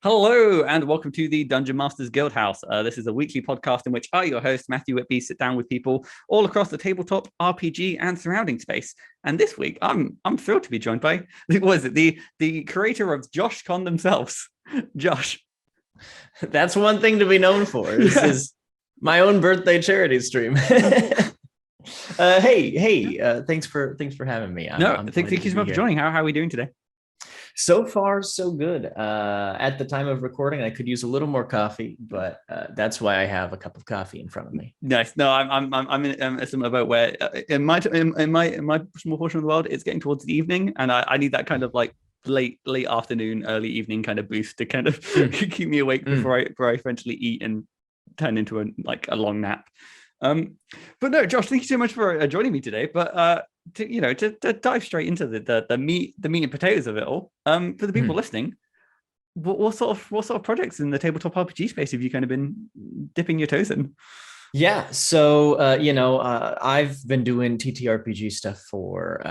Hello and welcome to the Dungeon Masters Guild House. This is a weekly podcast in which I, your host, Matthew Whitby, sit down with people all across the tabletop, RPG, and surrounding space. And this week, I'm thrilled to be joined by the creator of Josh Con themselves, Josh. That's one thing to be known for. This is my own birthday charity stream. Thanks for having me. Thank you so much for joining. How are we doing today? So far, so good. At the time of recording, I could use a little more coffee, but that's why I have a cup of coffee in front of me. Nice. No, I'm in a similar boat where in my small portion of the world, it's getting towards the evening, and I need that kind of like late afternoon, early evening kind of boost to kind of keep me awake before I eventually eat and turn into a long nap. But no, Josh, thank you so much for joining me today. But to dive straight into the meat and potatoes of it all, for the people listening, what sort of projects in the tabletop RPG space have you kind of been dipping your toes in? Yeah, so I've been doing TTRPG stuff for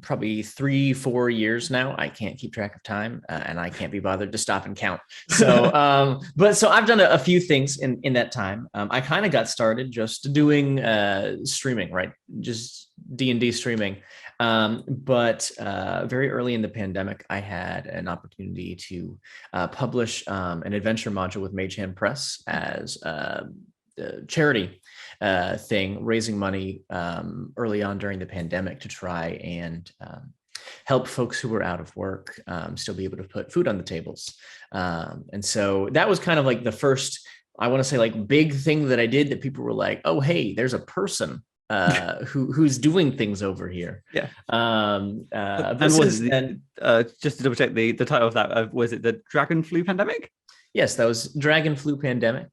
probably 3-4 years now. I can't keep track of time, and I can't be bothered to stop and count. So, so I've done a few things in that time. I kind of got started just doing streaming, right? Just D&D streaming. But very early in the pandemic, I had an opportunity to publish an adventure module with Mage Hand Press as charity thing, raising money early on during the pandemic to try and help folks who were out of work still be able to put food on the tables. And so that was kind of like the first, I want to say, like big thing that I did that people were like, oh, hey, there's a person who's doing things over here. Yeah. Just to double check, the title of that, was it the Dragon Flu Pandemic? Yes, that was Dragon Flu Pandemic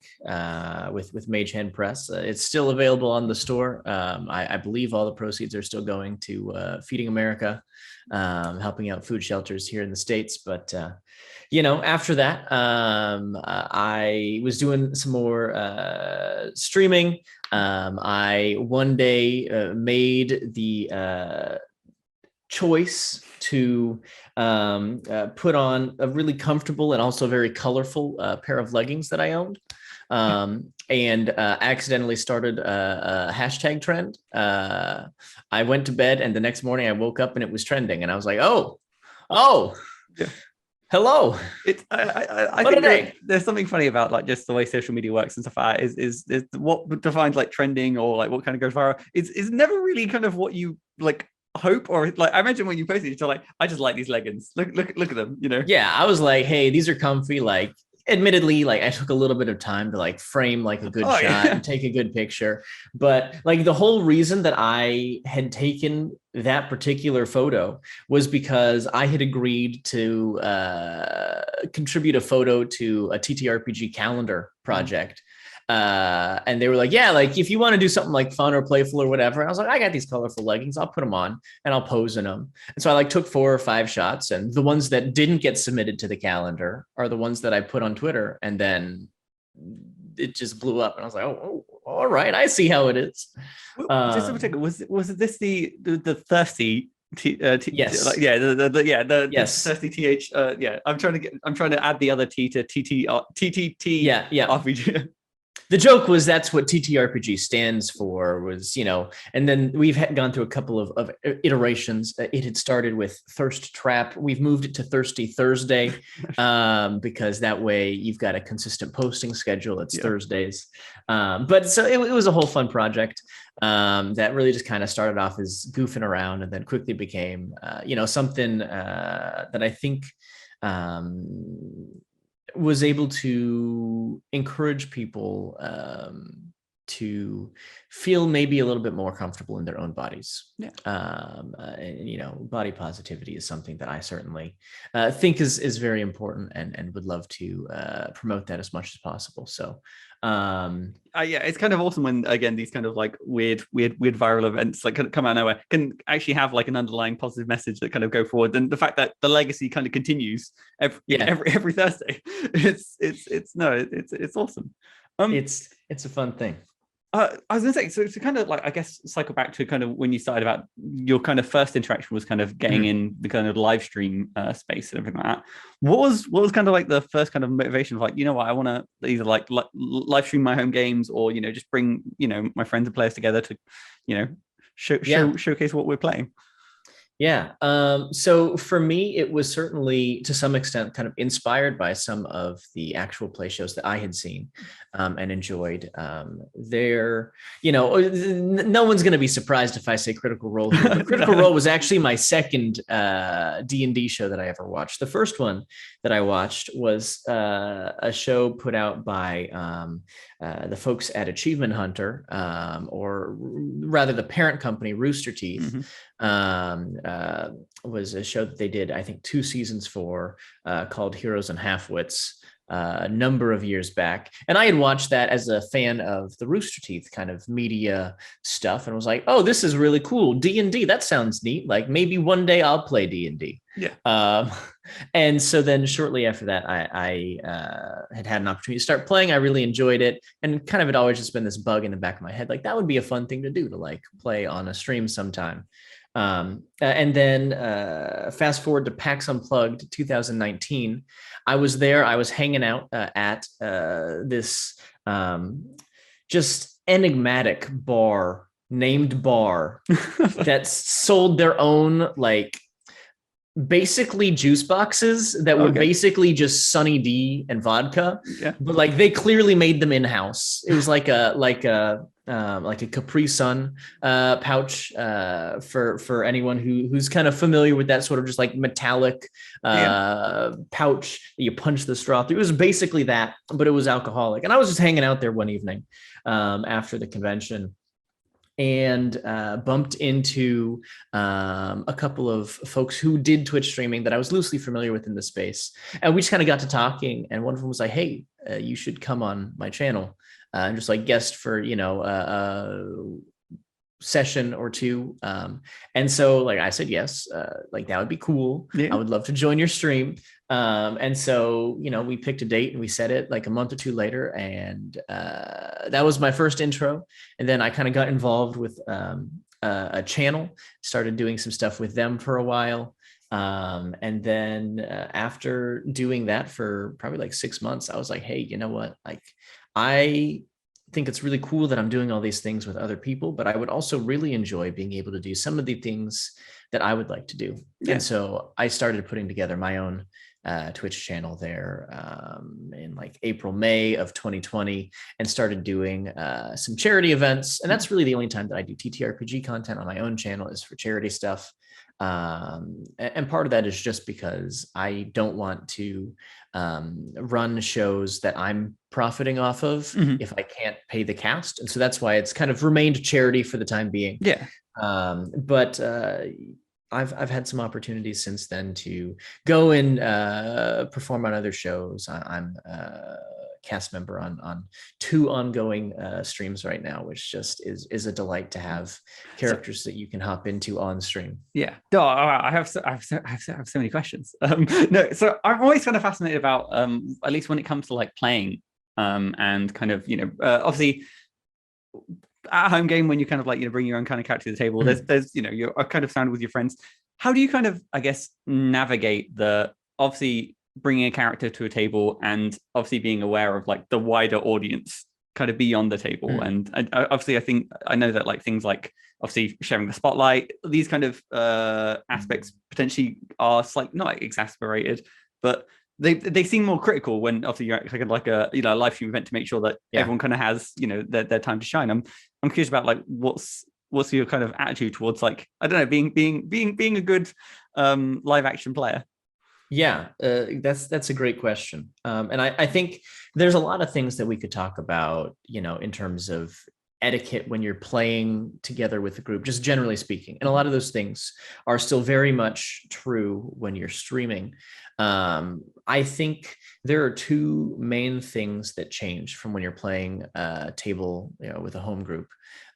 with Mage Hand Press. It's still available on the store. I believe all the proceeds are still going to Feeding America, helping out food shelters here in the States. But, after that, I was doing some more streaming. I one day made the choice to put on a really comfortable and also very colorful pair of leggings that I owned, and accidentally started a hashtag trend. I went to bed, and the next morning I woke up and it was trending, and I was like, oh, yeah. Hello. I think there's something funny about like just the way social media works and stuff like that is what defines like trending or like what kind of goes viral is never really kind of what you like hope, or like I imagine when you posted it, you're like, I just like these leggings. Look at them, Yeah, I was like, hey, these are comfy. Like, admittedly, like I took a little bit of time to like frame like a good shot and take a good picture. But like the whole reason that I had taken that particular photo was because I had agreed to contribute a photo to a TTRPG calendar project. And they were like, yeah, like if you want to do something like fun or playful or whatever. And I was like, I got these colorful leggings. I'll put them on and I'll pose in them. And so I like took 4 or 5 shots, and the ones that didn't get submitted to the calendar are the ones that I put on Twitter. And then it just blew up. And I was like, oh all right, I see how it is. Just in was this the thirsty yes. The yes. thirsty th I'm trying to add the other t to TTT yeah RPG. The joke was that's what TTRPG stands for, was, and then we've gone through a couple of iterations. It had started with Thirst Trap. We've moved it to Thirsty Thursday because that way you've got a consistent posting schedule. It's Thursdays. But so it was a whole fun project that really just kind of started off as goofing around and then quickly became, something that I think was able to encourage people to feel maybe a little bit more comfortable in their own bodies. Yeah. Body positivity is something that I certainly think is very important and would love to promote that as much as possible. So it's kind of awesome when, again, these kind of like weird viral events like come out of nowhere can actually have like an underlying positive message that kind of go forward, and the fact that the legacy kind of continues every Thursday, it's awesome. It's a fun thing. I was gonna say, so to kind of like, I guess, cycle back to kind of when you started about your kind of first interaction was kind of getting in the kind of live stream space and everything like that. What was kind of like the first kind of motivation of like, you know what, I want to either like live stream my home games, or just bring my friends and players together to showcase what we're playing. Yeah. So for me, it was certainly to some extent kind of inspired by some of the actual play shows that I had seen and enjoyed. No one's going to be surprised if I say Critical Role here, but Critical Role was actually my second D&D show that I ever watched. The first one that I watched was a show put out by the folks at Achievement Hunter, or rather the parent company, Rooster Teeth. Was a show that they did, I think, 2 seasons for, called Heroes and Halfwits, a number of years back. And I had watched that as a fan of the Rooster Teeth kind of media stuff, and was like, oh, this is really cool. D&D, that sounds neat. Like maybe one day I'll play D&D. Yeah. And so then shortly after that, I had an opportunity to start playing. I really enjoyed it. And kind of had always just been this bug in the back of my head. Like that would be a fun thing to do, to like play on a stream sometime. And then fast forward to PAX Unplugged 2019. I was there. I was hanging out at this just enigmatic bar, named bar, that sold their own like basically juice boxes that were basically just Sunny D and vodka, but like they clearly made them in-house. It was like a Capri Sun pouch for anyone who's kind of familiar with that sort of just like metallic pouch that you punch the straw through. It was basically that, but it was alcoholic. And I was just hanging out there one evening after the convention, and bumped into a couple of folks who did Twitch streaming that I was loosely familiar with in the space. And we just kind of got to talking, and one of them was like, hey, you should come on my channel and just like guest for, a session or two. And so like I said, yes, like that would be cool. I would love to join your stream. And so, we picked a date and we set it like a month or two later. And that was my first intro. And then I kind of got involved with a channel, started doing some stuff with them for a while. And then after doing that for probably like 6 months, I was like, hey, you know what? Like, I think it's really cool that I'm doing all these things with other people, but I would also really enjoy being able to do some of the things that I would like to do. And so I started putting together my own Twitch channel there in like April, May of 2020, and started doing some charity events. And that's really the only time that I do TTRPG content on my own channel, is for charity stuff. And part of that is just because I don't want to run shows that I'm profiting off of if I can't pay the cast. And so that's why it's kind of remained charity for the time being. But I've had some opportunities since then to go and perform on other shows. I'm a cast member on 2 ongoing streams right now, which just is a delight to have characters that you can hop into on stream. No, I have so many questions. No, so I'm always kind of fascinated about at least when it comes to like playing and kind of obviously at a home game, when you kind of like bring your own kind of character to the table, there's you're kind of surrounded with your friends. How do you kind of, I guess, navigate the obviously bringing a character to a table and obviously being aware of like the wider audience kind of beyond the table? And obviously I know that like things like obviously sharing the spotlight, these kind of aspects potentially are slightly not exasperated, but they seem more critical when obviously you're actually like a live stream event to make sure that everyone kind of has their time to shine. I'm curious about like what's your kind of attitude towards like, I don't know, being a good live action player. That's a great question. And I think there's a lot of things that we could talk about, in terms of etiquette when you're playing together with the group, just generally speaking. And a lot of those things are still very much true when you're streaming. I think there are 2 main things that change from when you're playing a table, with a home group,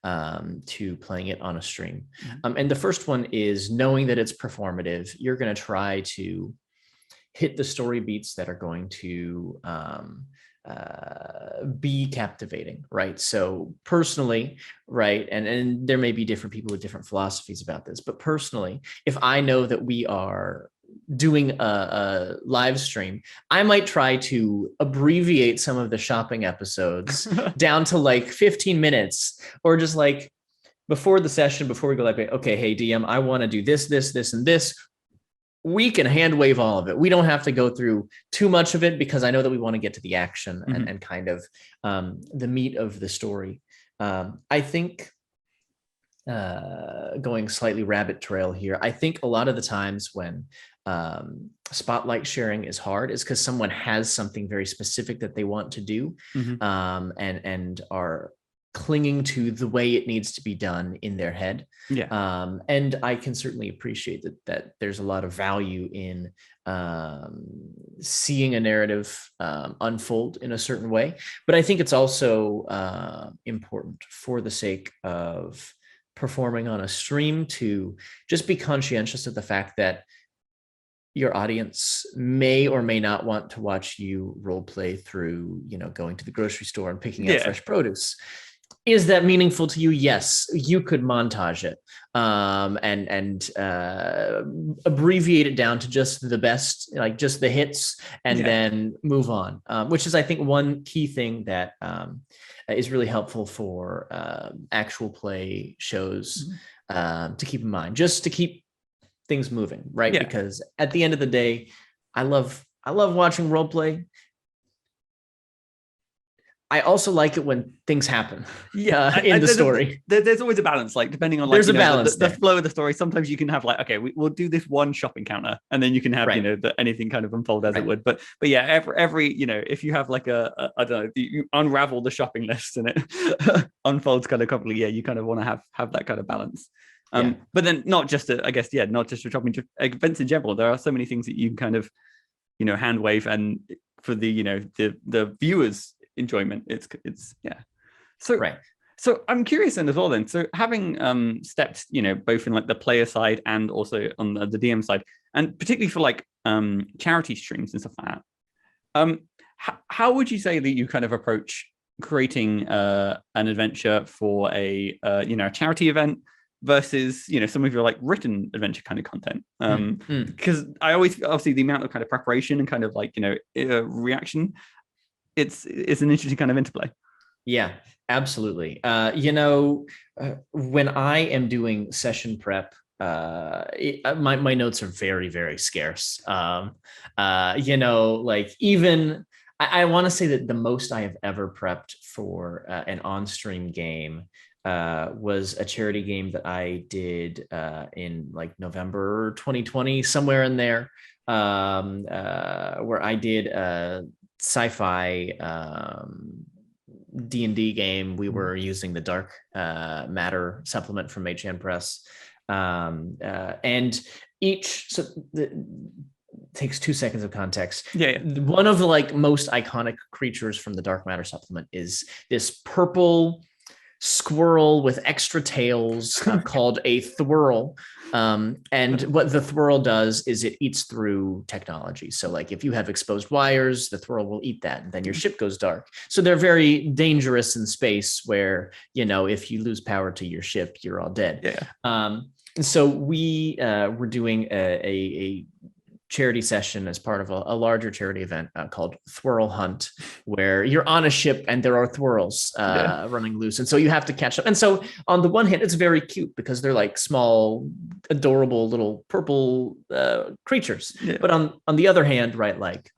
to playing it on a stream. And the first one is knowing that it's performative. You're going to try to hit the story beats that are going to be captivating, right? So personally, right, and there may be different people with different philosophies about this, but personally, if I know that we are doing a live stream, I might try to abbreviate some of the shopping episodes down to like 15 minutes, or just like before the session, before we go like, okay, hey DM, I want to do this, this, this, and this. We can hand wave all of it. We don't have to go through too much of it, because I know that we want to get to the action and kind of the meat of the story. I think going slightly rabbit trail here, I think a lot of the times when spotlight sharing is hard is because someone has something very specific that they want to do, and are clinging to the way it needs to be done in their head. And I can certainly appreciate that there's a lot of value in seeing a narrative unfold in a certain way. But I think it's also important, for the sake of performing on a stream, to just be conscientious of the fact that your audience may or may not want to watch you role play through, going to the grocery store and picking up fresh produce. Is that meaningful to you? Yes, you could montage it and abbreviate it down to just the best, like just the hits, and then move on, which is, I think, one key thing that is really helpful for actual play shows to keep in mind, just to keep things moving, right? Because at the end of the day, I love watching role play. I also like it when things happen in the story. There's always a balance, like depending on like, the flow of the story. Sometimes you can have like, okay, we'll do this one shopping counter, and then you can have, anything kind of unfold as it would. But yeah, every if you have like I don't know, you unravel the shopping list and it unfolds kind of completely. Yeah, you kind of want to have that kind of balance. But then not just not just for shopping, just events in general. There are so many things that you can kind of, hand wave, and for the the viewers' enjoyment, it's so I'm curious then as well then, so having stepped both in like the player side and also on the DM side, and particularly for like charity streams and stuff like that, how would you say that you kind of approach creating an adventure for a charity event versus some of your like written adventure kind of content? Because I always, obviously, the amount of kind of preparation and kind of like reaction, it's an interesting kind of interplay. Yeah, absolutely. When I am doing session prep, my notes are very, very scarce. Like even I want to say that the most I have ever prepped for an on-stream game was a charity game that I did in like November 2020, somewhere in there, where I did a sci-fi D&D game. We were using the Dark Matter supplement from HN Press, and takes 2 seconds of context. One of the like most iconic creatures from the Dark Matter supplement is this purple squirrel with extra tails called a thwirl. And what the thwirl does is it eats through technology. So like if you have exposed wires, the thwirl will eat that, and then your ship goes dark. So they're very dangerous in space, where, if you lose power to your ship, you're all dead. And so we were doing a charity session as part of a larger charity event called Thwirl Hunt, where you're on a ship and there are thwirls running loose. And so you have to catch them. And so on the one hand, it's very cute because they're like small, adorable little purple creatures. But on the other hand, right, like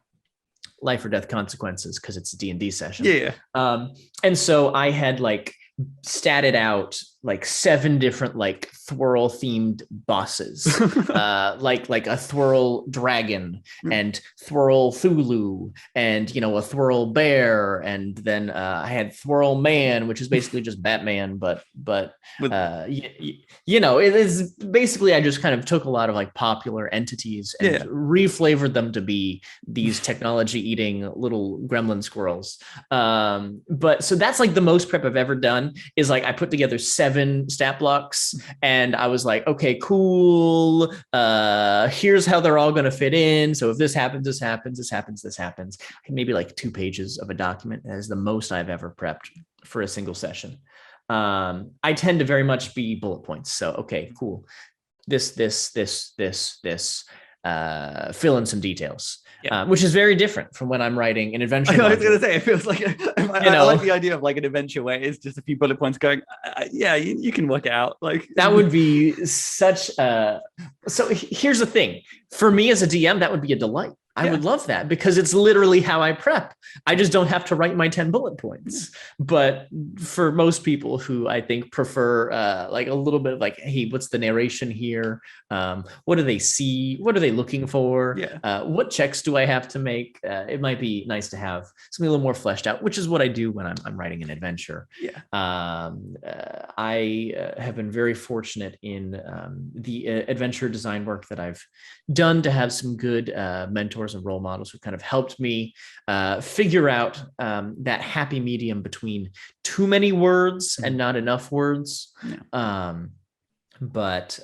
life or death consequences, because it's a D&D session. And so I had like statted out like 7 different like Thwirl themed bosses, like a Thwirl dragon and Thwirl Thulu and a Thwirl bear, and then I had Thwirl man, which is basically just Batman, but it is basically, I just kind of took a lot of like popular entities and reflavored them to be these technology eating little gremlin squirrels. But so that's like the most prep I've ever done. done is like I put together 7 stat blocks and I was like, okay, cool. Here's how they're all going to fit in. So if this happens, this happens, this happens, this happens. Maybe like 2 pages of a document. That is the most I've ever prepped for a single session. I tend to very much be bullet points. So, okay, cool. This, fill in some details. Yeah. Which is very different from when I'm writing an adventure. I was going to say, it feels like I like the idea of like an adventure where it's just a few bullet points going, yeah, you can work it out. Like that would be such a. So here's the thing. For me as a DM, that would be a delight. I would love that because it's literally how I prep. I just don't have to write my 10 bullet points. But for most people who I think prefer like a little bit of like, hey, what's the narration here? What do they see? What are they looking for? What checks do I have to make? It might be nice to have something a little more fleshed out, which is what I do when I'm writing an adventure. I have been very fortunate in the adventure design work that I've done to have some good mentors and role models who kind of helped me figure out that happy medium between too many words and not enough words. But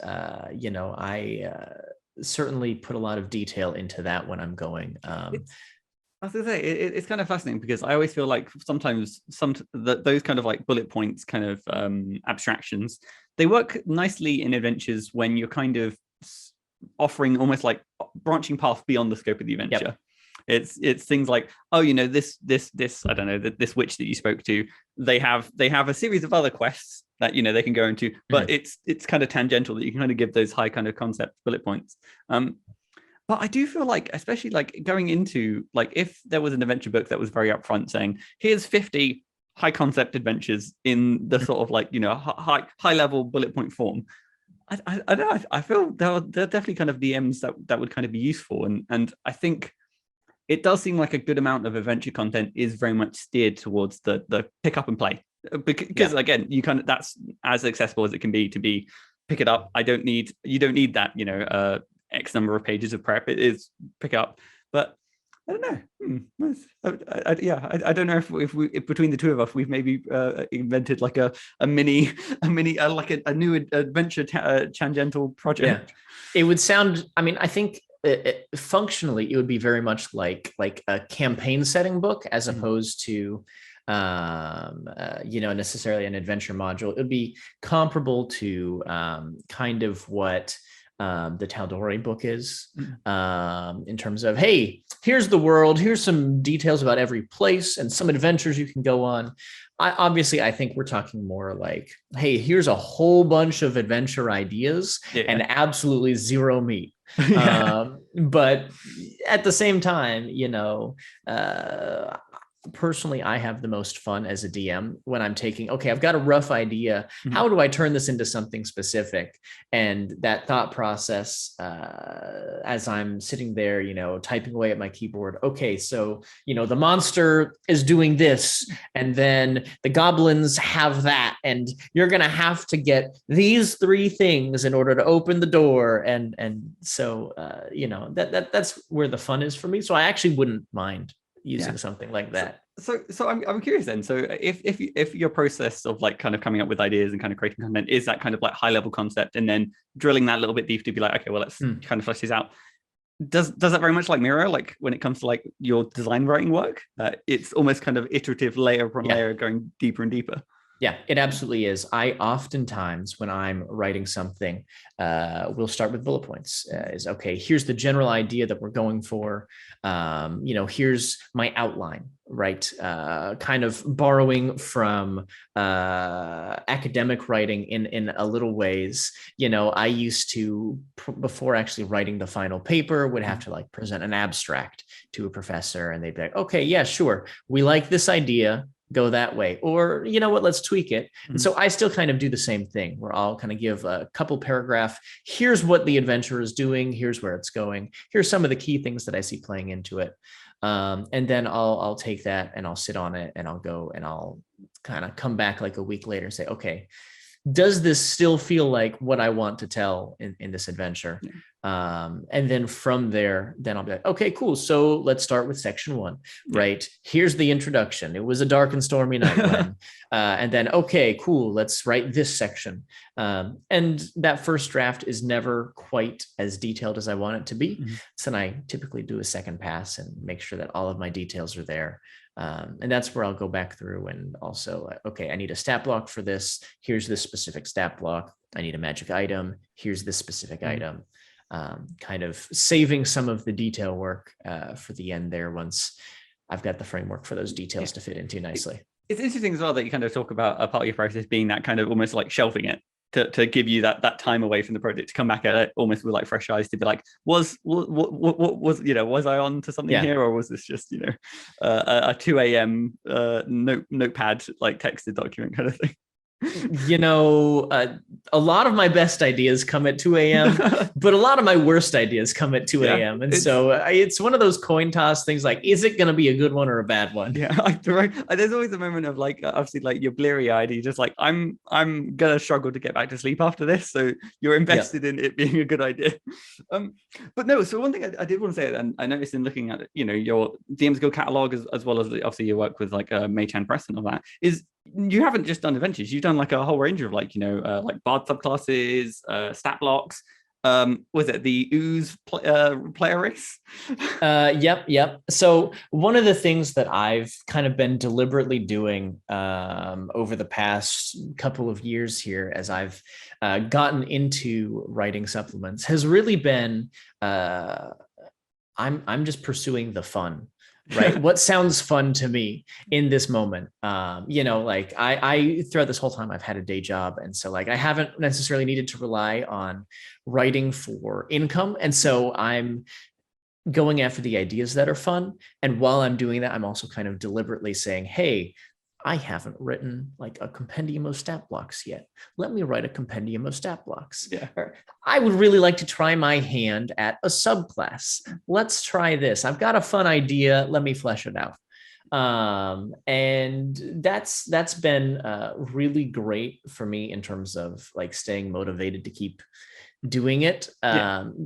you know, I certainly put a lot of detail into that when I'm going. I was gonna say it's kind of fascinating because I always feel like sometimes those kind of like bullet points, kind of abstractions, they work nicely in adventures when you're kind of offering almost like branching path beyond the scope of the adventure. It's things like, oh, you know, this I don't know, this witch that you spoke to, they have a series of other quests that, you know, they can go into, but it's kind of tangential that you can kind of give those high kind of concept bullet points. But I do feel like, especially like going into like, if there was an adventure book that was very upfront saying, here's 50 high concept adventures in the sort of like, you know, high level bullet point form, I don't know. I feel there are definitely kind of DMs that would kind of be useful, and I think it does seem like a good amount of adventure content is very much steered towards the pick up and play, because again, you kind of, that's as accessible as it can be to be pick it up. You don't need that, you know, X number of pages of prep. It is pick up, but I don't know. I don't know if between the two of us, we've maybe invented like a mini like a new adventure tangential project. It would sound. I mean, I think functionally it would be very much like a campaign setting book as opposed to you know, necessarily an adventure module. It would be comparable to kind of what the Tal'Dorei book is, in terms of, hey, here's the world, here's some details about every place and some adventures you can go on. I think we're talking more like, hey, here's a whole bunch of adventure ideas and absolutely zero meat. But at the same time, you know, personally, I have the most fun as a DM when I'm taking, okay, I've got a rough idea. How do I turn this into something specific? And that thought process, as I'm sitting there, you know, typing away at my keyboard. Okay, so, you know, the monster is doing this, and then the goblins have that, and you're going to have to get these 3 things in order to open the door. And so, you know, that's where the fun is for me. So I actually wouldn't mind using something like that. So I'm curious then. So if your process of like kind of coming up with ideas and kind of creating content is that kind of like high level concept, and then drilling that a little bit deep to be like, okay, well, let's kind of flesh this out. Does that very much like mirror, like when it comes to like your design writing work? It's almost kind of iterative, layer upon layer, going deeper and deeper. Yeah, it absolutely is. I oftentimes, when I'm writing something, we'll start with bullet points. Is okay, here's the general idea that we're going for. You know, here's my outline, right? Kind of borrowing from academic writing in a little ways. You know, I used to, before actually writing the final paper, would have to like present an abstract to a professor, and they'd be like, okay, yeah, sure, we like this idea, go that way, or you know what, let's tweak it. And so I still kind of do the same thing, where I'll kind of give a couple paragraph, here's what the adventure is doing, here's where it's going, here's some of the key things that I see playing into it, and then I'll take that and I'll sit on it, and I'll go and I'll kind of come back like a week later and say, okay, does this still feel like what I want to tell in this adventure? And then from there, then I'll be like, okay, cool. So let's start with section 1, right? Here's the introduction. It was a dark and stormy night when, and then, okay, cool. Let's write this section. And that first draft is never quite as detailed as I want it to be. Mm-hmm. So then I typically do a second pass and make sure that all of my details are there. And that's where I'll go back through and also, okay, I need a stat block for this. Here's this specific stat block. I need a magic item. Here's this specific item. Kind of saving some of the detail work for the end there once I've got the framework for those details to fit into nicely. It's interesting as well that you kind of talk about a part of your process being that kind of almost like shelving it to give you that time away from the project to come back at it almost with like fresh eyes to be like, was I on to something here, or was this just a 2 a.m. Notepad like texted document kind of thing? A lot of my best ideas come at 2 a.m., but a lot of my worst ideas come at 2 a.m. And so it's one of those coin toss things like, is it going to be a good one or a bad one? Yeah, there's always a moment of like, obviously, like you're bleary eyed. You're just like, I'm going to struggle to get back to sleep after this. So you're invested in it being a good idea. But no, so one thing I did want to say, and I noticed in looking at, your DMsGuild catalog as well as obviously your work with like Maychan Press and all that, is you haven't just done adventures, you've done like a whole range of like like bard subclasses, stat blocks. Was it the ooze player race? Yep. So one of the things that I've kind of been deliberately doing over the past couple of years here as I've gotten into writing supplements has really been I'm just pursuing the fun. Right. What sounds fun to me in this moment? Like I throughout this whole time I've had a day job. And so like I haven't necessarily needed to rely on writing for income. And so I'm going after the ideas that are fun. And while I'm doing that, I'm also kind of deliberately saying, hey, I haven't written like a compendium of stat blocks yet. Let me write a compendium of stat blocks. Yeah. Or, I would really like to try my hand at a subclass. Let's try this. I've got a fun idea. Let me flesh it out. And that's been really great for me in terms of like staying motivated to keep doing it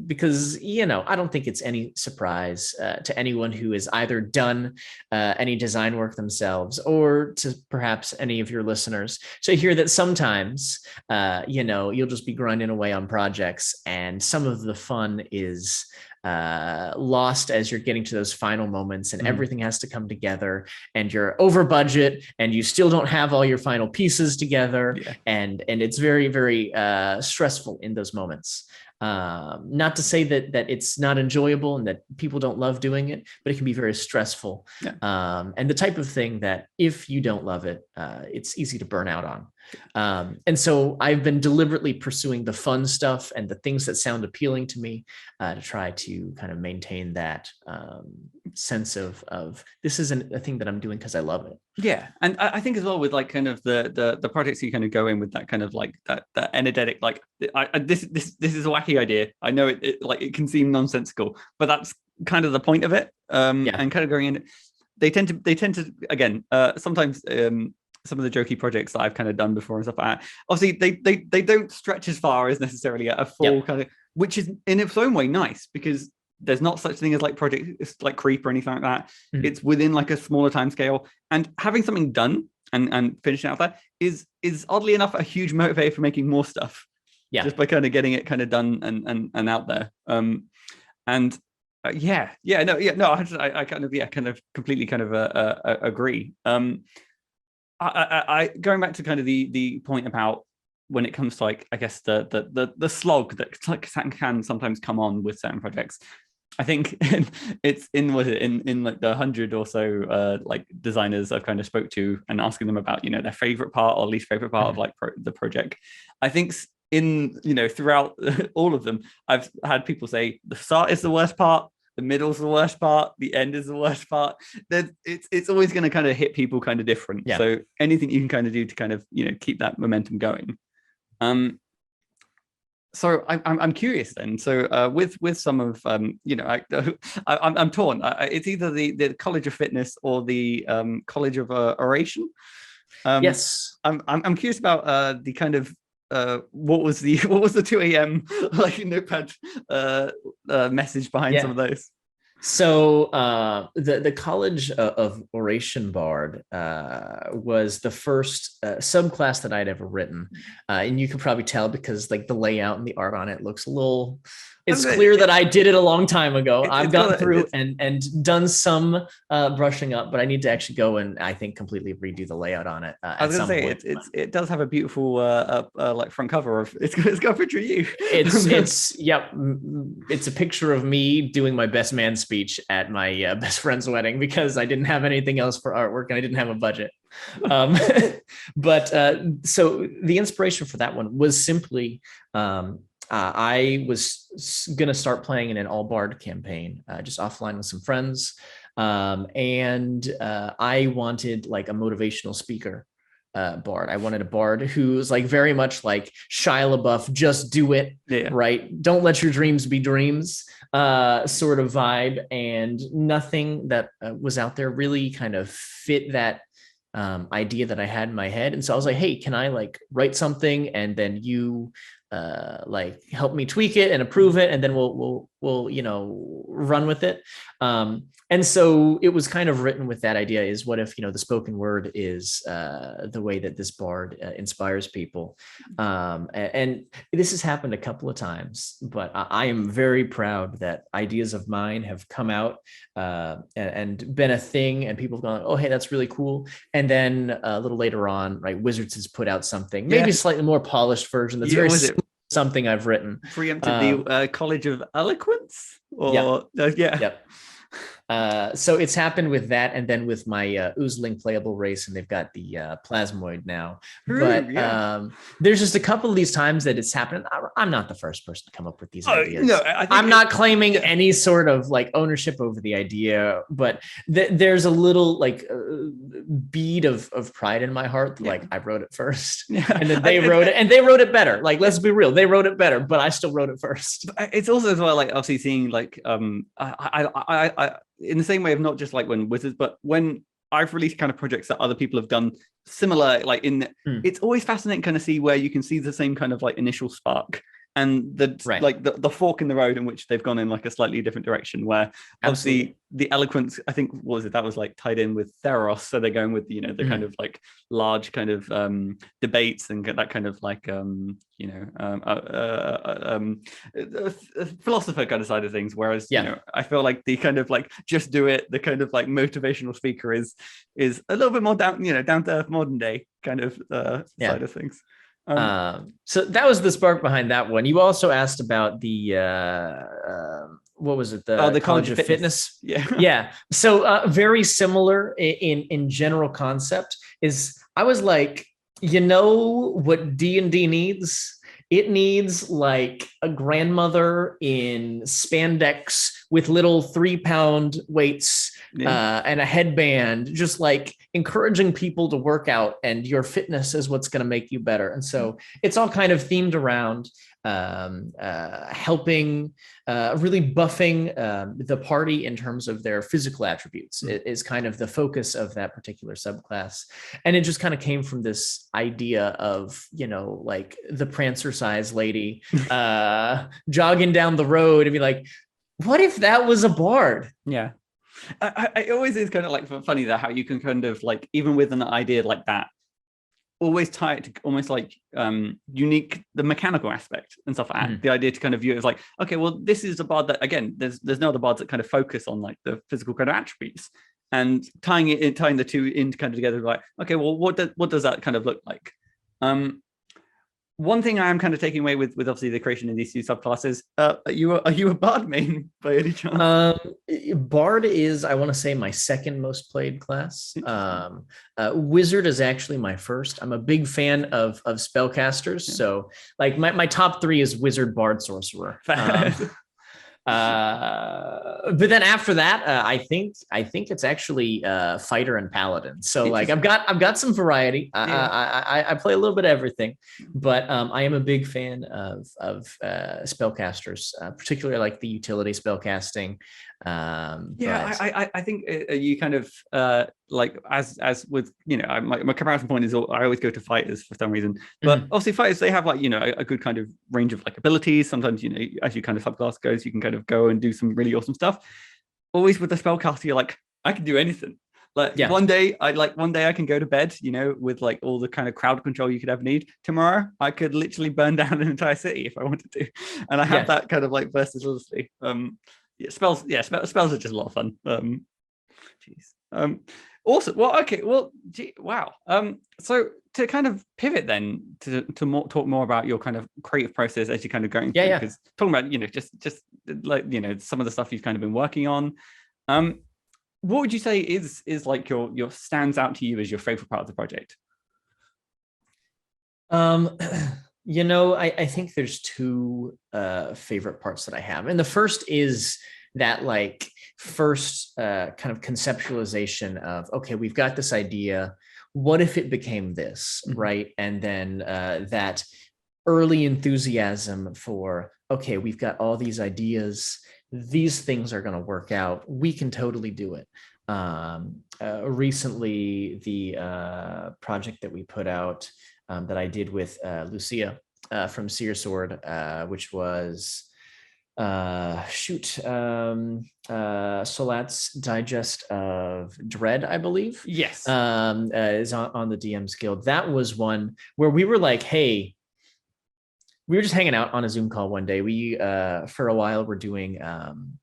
because I don't think it's any surprise to anyone who has either done any design work themselves or to perhaps any of your listeners to hear that sometimes you'll just be grinding away on projects and some of the fun is lost as you're getting to those final moments and everything has to come together and you're over budget and you still don't have all your final pieces together and it's very, very stressful in those moments. Not to say that it's not enjoyable and that people don't love doing it, but it can be very stressful. And the type of thing that if you don't love it, it's easy to burn out on. And so I've been deliberately pursuing the fun stuff and the things that sound appealing to me to try to kind of maintain that sense of this isn't a thing that I'm doing because I love it. Yeah. And I think as well with like kind of the projects you kind of go in with that kind of like that energetic, like this is a wacky idea. I know it can seem nonsensical, but that's kind of the point of it. And kind of going in, they tend to again, sometimes some of the jokey projects that I've kind of done before and stuff like that. Obviously, they don't stretch as far as necessarily a full kind of, which is in its own way nice because there's not such thing as like project like creep or anything like that. It's within like a smaller time scale, and having something done and finishing out that is oddly enough a huge motivator for making more stuff. Just by kind of getting it kind of done and out there. I kind of completely kind of agree. I going back to kind of the point about when it comes to like I guess the slog that can sometimes come on with certain projects. I think it's in like the 100 or so like designers I've kind of spoke to and asking them about their favorite part or least favorite part of like the project. I think in throughout all of them I've had people say the start is the worst part, the middle's the worst part, the end is the worst part. It's always going to kind of hit people kind of different. So anything you can kind of do to kind of keep that momentum going. So I'm curious then. So with some of I'm torn. It's either the College of Fitness or the College of Oration. Yes. I'm curious about the kind of what was the 2 a.m. like notepad message behind some of those? So the College of Oration Bard was the first subclass that I'd ever written, and you can probably tell because like the layout and the art on it looks a little. It's clear that I did it a long time ago. I've gone through and done some brushing up, but I need to actually go and I think completely redo the layout on it. I was going to say it does have a beautiful like front cover of it's got a picture of you. It's a picture of me doing my best man speech at my best friend's wedding because I didn't have anything else for artwork and I didn't have a budget. But so the inspiration for that one was simply. I was going to start playing in an all bard campaign, just offline with some friends. And I wanted like a motivational speaker bard. I wanted a bard who's like very much like Shia LaBeouf, just do it, right? Don't let your dreams be dreams sort of vibe. And nothing that was out there really kind of fit that idea that I had in my head. And so I was like, hey, can I like write something and then you like help me tweak it and approve it, and then we'll run with it. And so it was kind of written with that idea: is what if the spoken word is the way that this bard inspires people. And this has happened a couple of times, but I am very proud that ideas of mine have come out and been a thing, and people have gone, oh hey, that's really cool. And then a little later on, right, Wizards has put out something maybe a slightly more polished version that's very something I've written. Preempted the College of Eloquence? Or Yep. So it's happened with that, and then with my Oozling playable race, and they've got the Plasmoid now. But there's just a couple of these times that it's happened. I'm not the first person to come up with these ideas. No, I'm not claiming any sort of like ownership over the idea, but there's a little like bead of pride in my heart. Like I wrote it first, and then they wrote it, and they wrote it better. Like let's be real, they wrote it better, but I still wrote it first. It's also as well like obviously seeing like I in the same way of not just like when Wizards, but when I've released kind of projects that other people have done similar, like it's always fascinating kind of see where you can see the same kind of like initial spark and like the fork in the road in which they've gone in like a slightly different direction, where obviously the eloquence, I think, that was like tied in with Theros, so they're going with the kind of like large kind of debates and get that kind of like philosopher kind of side of things, whereas I feel like the kind of like just do it, the kind of like motivational speaker is a little bit more down to earth, modern day kind of side of things. So that was the spark behind that one. You also asked about the what was it? The College of Fitness. Yeah. So very similar in general concept. Is I was like, what D&D needs? It needs like a grandmother in spandex with little 3-pound weights and a headband, just like encouraging people to work out, and your fitness is what's going to make you better. And so it's all kind of themed around helping, really buffing the party in terms of their physical attributes. It is kind of the focus of that particular subclass. And it just kind of came from this idea of, like the Prancer-sized lady jogging down the road and be like, what if that was a bard? Yeah. I always is kind of like funny that how you can kind of like, even with an idea like that, always tie it to almost like unique, the mechanical aspect and stuff like that. The idea to kind of view it as like, okay, well, this is a bard that, again, there's no other bards that kind of focus on like the physical kind of attributes, and tying the two in kind of together, like, okay, well, what does that kind of look like? One thing I am kind of taking away with obviously the creation of these two subclasses, are you a bard main by any chance? Bard is, I want to say, my second most played class. Wizard is actually my first. I'm a big fan of spellcasters, so like my top 3 is Wizard, Bard, Sorcerer. But then after that, I think it's actually fighter and paladin. So like I've got some variety. I play a little bit of everything, but I am a big fan of spellcasters, particularly like the utility spellcasting. I think you kind of like as with my comparison point is I always go to fighters for some reason, but obviously fighters, they have like a good kind of range of like abilities. Sometimes as you kind of subclass goes, you can kind of go and do some really awesome stuff. Always with the spellcaster, you're like, I can do anything. Like one day I can go to bed, with like all the kind of crowd control you could ever need. Tomorrow I could literally burn down an entire city if I wanted to, and I have that kind of like versatility. Spells are just a lot of fun. Awesome. Well, okay. Well, wow. So to kind of pivot then to talk more about your kind of creative process as you're kind of going through, because talking about just like some of the stuff you've kind of been working on. What would you say is like your stands out to you as your favorite part of the project? I think there's two favorite parts that I have. And the first is that like first kind of conceptualization of, okay, we've got this idea. What if it became this, right? And then that early enthusiasm for, okay, we've got all these ideas. These things are going to work out. We can totally do it. Recently, the project that we put out that I did with Lucia from Seer Sword, which was Solat's Digest of Dread, I believe. Yes. Is on the DMsGuild. That was one where we were like, hey, we were just hanging out on a Zoom call one day. We, for a while, were doing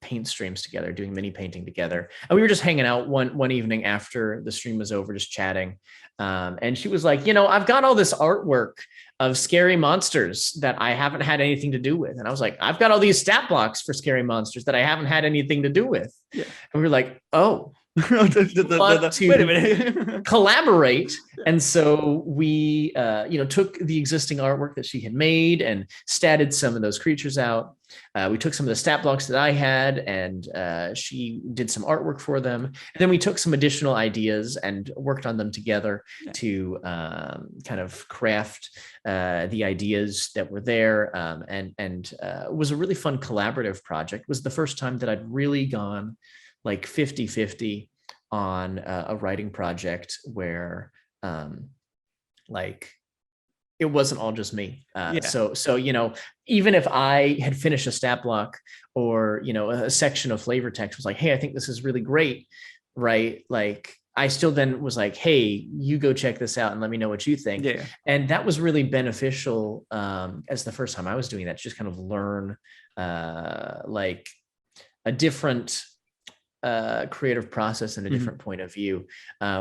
paint streams together, doing mini painting together. And we were just hanging out one evening after the stream was over, just chatting. And she was like, I've got all this artwork of scary monsters that I haven't had anything to do with. And I was like, I've got all these stat blocks for scary monsters that I haven't had anything to do with. Yeah. And we were like, oh. Wait a minute. Collaborate. And so we took the existing artwork that she had made and statted some of those creatures out. We took some of the stat blocks that I had and she did some artwork for them. And then we took some additional ideas and worked on them together to kind of craft the ideas that were there. And it was a really fun collaborative project. It was the first time that I'd really gone like 50-50 on a writing project where like it wasn't all just me. So even if I had finished a stat block or a section of flavor text was like, hey, I think this is really great, right? Like I still then was like, hey, you go check this out and let me know what you think. Yeah. And that was really beneficial as the first time I was doing that, to just kind of learn like a different creative process and a different point of view,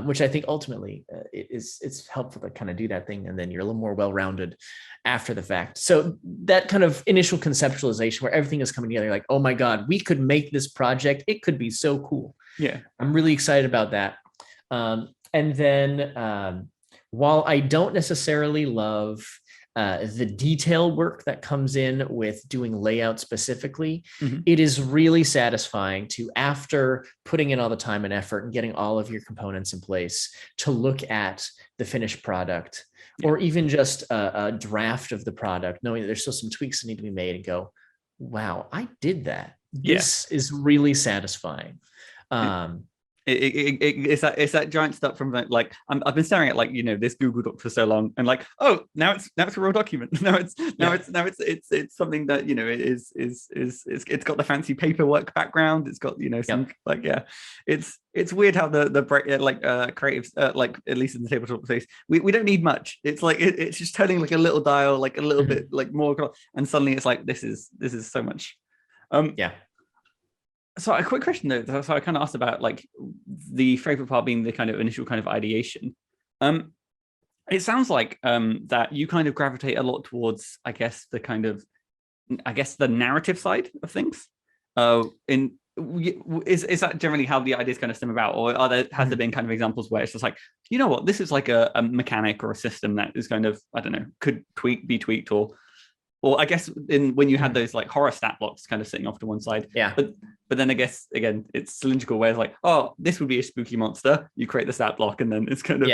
which I think ultimately it's helpful to kind of do that thing, and then you're a little more well-rounded after the fact. So that kind of initial conceptualization where everything is coming together, you're like, oh my God, we could make this project. It could be so cool. Yeah, I'm really excited about that. And then while I don't necessarily love the detail work that comes in with doing layout specifically, it is really satisfying to, after putting in all the time and effort and getting all of your components in place, to look at the finished product or even just a draft of the product, knowing that there's still some tweaks that need to be made, and go, wow, I did that. This is really satisfying. It's that giant stuff from like I've been staring at like this Google Doc for so long, and like, oh, now it's a real document. Now it's something that it's got the fancy paperwork background. It's got some it's weird how the creatives like, at least in the tabletop space, we don't need much. It's like it's just turning like a little dial, like a little bit like more, and suddenly it's like this is so much. So a quick question though. So I kind of asked about like the favorite part being the kind of initial kind of ideation. It sounds like that you kind of gravitate a lot towards, I guess, the narrative side of things. Is that generally how the ideas kind of stem about, or has there been kind of examples where it's just like, what, this is like a mechanic or a system that is kind of, I don't know, could be tweaked, or I guess when you had those like horror stat blocks kind of sitting off to one side. Yeah. But then I guess, again, it's cylindrical, where it's like, oh, this would be a spooky monster. You create the stat block and then it's kind of,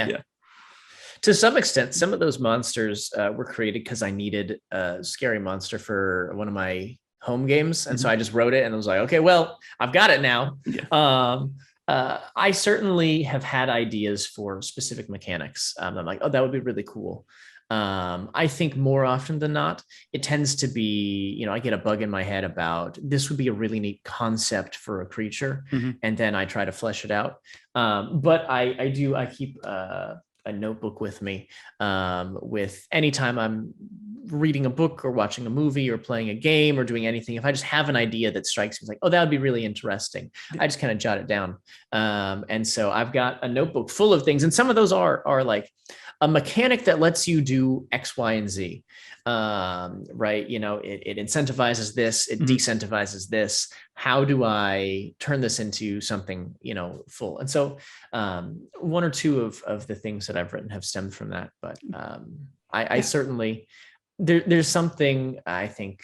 To some extent, some of those monsters were created because I needed a scary monster for one of my home games. And so I just wrote it and I was like, okay, well, I've got it now. Yeah. I certainly have had ideas for specific mechanics. I'm like, oh, that would be really cool. I think more often than not, it tends to be, I get a bug in my head about this would be a really neat concept for a creature. And then I try to flesh it out. But I keep a notebook with me with anytime I'm reading a book or watching a movie or playing a game or doing anything. If I just have an idea that strikes me like, oh, that would be really interesting, I just kind of jot it down. And so I've got a notebook full of things. And some of those are like a mechanic that lets you do X, Y, and Z, right? It incentivizes this, it decentivizes this. How do I turn this into something, full? And so one or two of the things that I've written have stemmed from that. But I certainly, there's something I think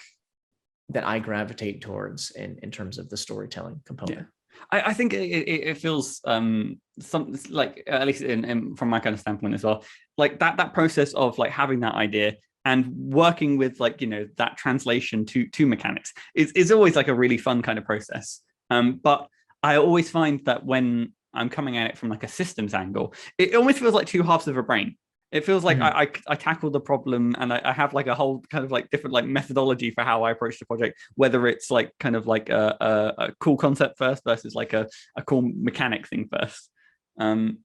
that I gravitate towards in terms of the storytelling component. Yeah. I think it feels something like, at least from my kind of standpoint as well, like that process of like having that idea and working with like, that translation to mechanics is always like a really fun kind of process. But I always find that when I'm coming at it from like a systems angle, it almost feels like two halves of a brain. It feels like I tackle the problem and I have like a whole kind of like different like methodology for how I approach the project, whether it's like kind of like a cool concept first versus like a cool mechanic thing first. I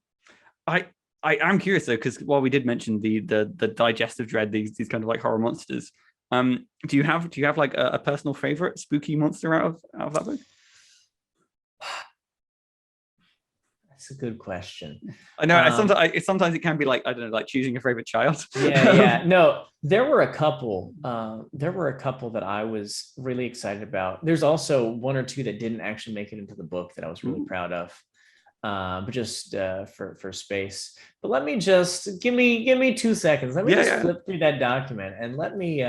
am curious though, because while we did mention the digestive dread, these kind of like horror monsters, do you have like a personal favorite spooky monster out of that book? That's a good question. I know sometimes it can be like, I don't know, like choosing your favorite child. Yeah. No, there were a couple that I was really excited about. There's also one or two that didn't actually make it into the book that I was really proud of. But just for space. But let me just give me 2 seconds. Let me flip through that document and let me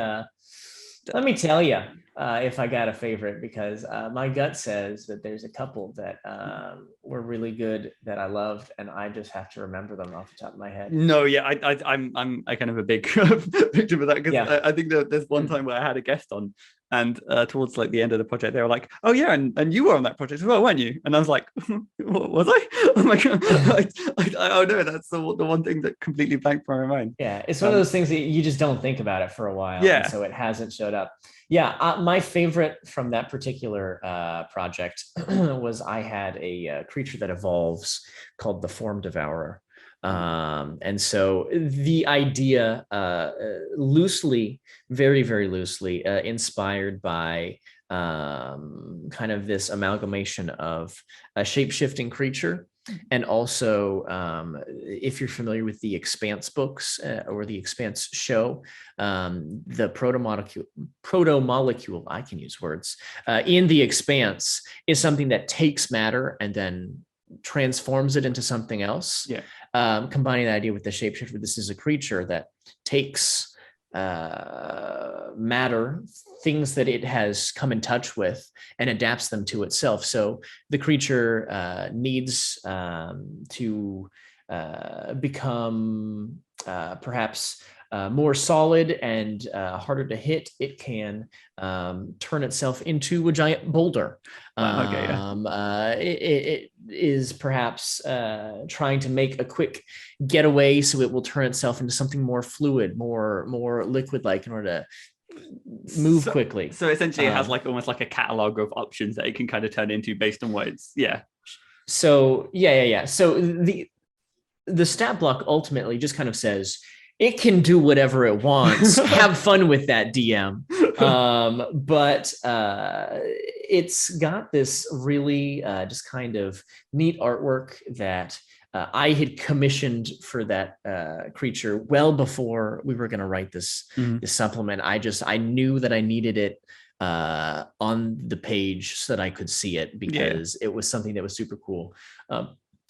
tell you if I got a favorite, because my gut says that there's a couple that were really good that I loved, and I just have to remember them off the top of my head. No, yeah, I'm kind of a big victim of that, because I think that there's one time where I had a guest on, and towards like the end of the project, they were like, "Oh yeah, and you were on that project as well, weren't you?" And I was like, "Was I?" I'm like, "Oh no, that's the one thing that completely blanked from my mind." Yeah, it's one of those things that you just don't think about it for a while. Yeah, so it hasn't showed up. Yeah, my favorite from that particular project was I had a creature that evolves called the Form Devourer. And so the idea loosely, very, very loosely inspired by kind of this amalgamation of a shape-shifting creature. And also, if you're familiar with the Expanse books or the Expanse show, the proto-molecule, I can use words, in the Expanse is something that takes matter and then transforms it into something else. Yeah. Combining that idea with the shapeshifter, this is a creature that takes matter, things that it has come in touch with, and adapts them to itself. So the creature needs to become perhaps more solid and harder to hit. It can turn itself into a giant boulder. It is perhaps trying to make a quick getaway, so it will turn itself into something more fluid, more liquid-like, in order to move quickly. So essentially, it has like almost like a catalog of options that it can kind of turn into based on what it's So So the stat block ultimately just kind of says it can do whatever it wants. Have fun with that, DM. But it's got this really just kind of neat artwork that I had commissioned for that creature well before we were going to write this supplement. I knew that I needed it on the page so that I could see it, because it was something that was super cool.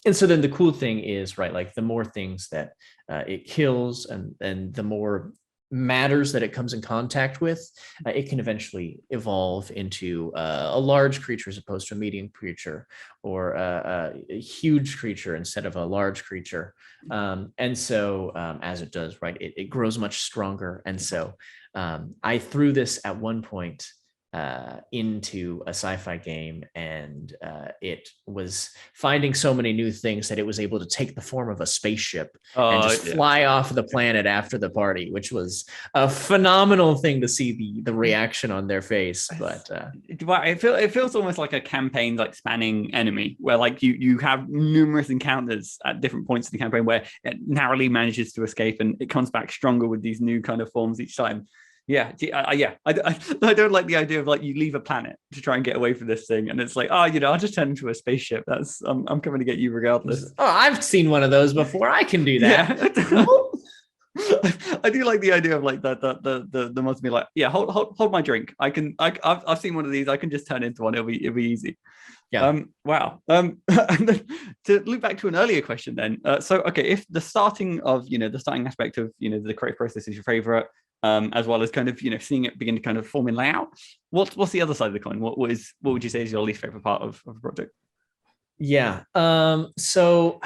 And so then the cool thing is, right, like the more things that it kills and the more matters that it comes in contact with, it can eventually evolve into a large creature as opposed to a medium creature, or a huge creature instead of a large creature. And so as it does, right, it grows much stronger. And so I threw this at one point into a sci-fi game, and it was finding so many new things that it was able to take the form of a spaceship and just fly off the planet after the party, which was a phenomenal thing to see the reaction on their face. But it feels almost like a campaign like spanning enemy, where like you have numerous encounters at different points in the campaign where it narrowly manages to escape, and it comes back stronger with these new kind of forms each time. Yeah. I don't like the idea of like you leave a planet to try and get away from this thing, and it's like, oh, I'll just turn into a spaceship. That's I'm coming to get you regardless. Oh, I've seen one of those before. I can do that. Yeah. I do like the idea of like the monster being like, yeah, hold my drink. I've seen one of these. I can just turn into one. It'll be easy. Yeah. Wow. And then to loop back to an earlier question then. So okay, if the starting aspect of the creative process is your favorite, as well as kind of seeing it begin to kind of form in layout, what's the other side of the coin? What would you say is your least favorite part of the project? Yeah. So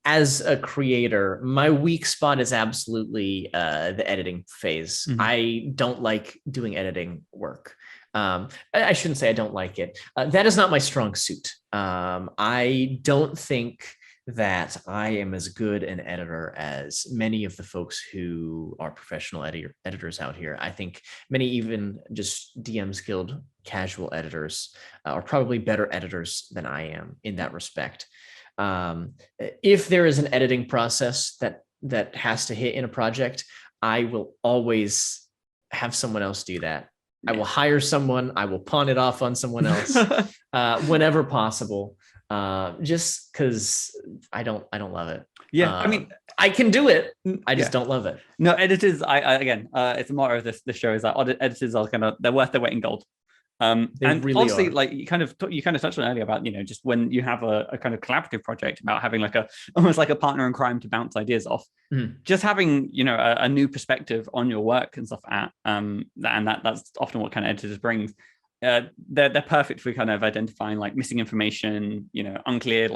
as a creator, my weak spot is absolutely the editing phase. Mm-hmm. I don't like doing editing work. I shouldn't say I don't like it. That is not my strong suit. I don't think that I am as good an editor as many of the folks who are professional editors out here. I think many even just DMsGuild casual editors are probably better editors than I am in that respect. If there is an editing process that has to hit in a project, I will always have someone else do that. I will hire someone. I will pawn it off on someone else whenever possible. Just because I don't love it. Yeah, I mean, I can do it. I just don't love it. No, editors. Again, it's a motto of this show is that editors are they're worth their weight in gold. And really honestly, like you kind of touched on earlier about just when you have a kind of collaborative project about having like almost like a partner in crime to bounce ideas off, just having a new perspective on your work and stuff that's often what kind of editors brings. They're perfect for kind of identifying like missing information, unclear,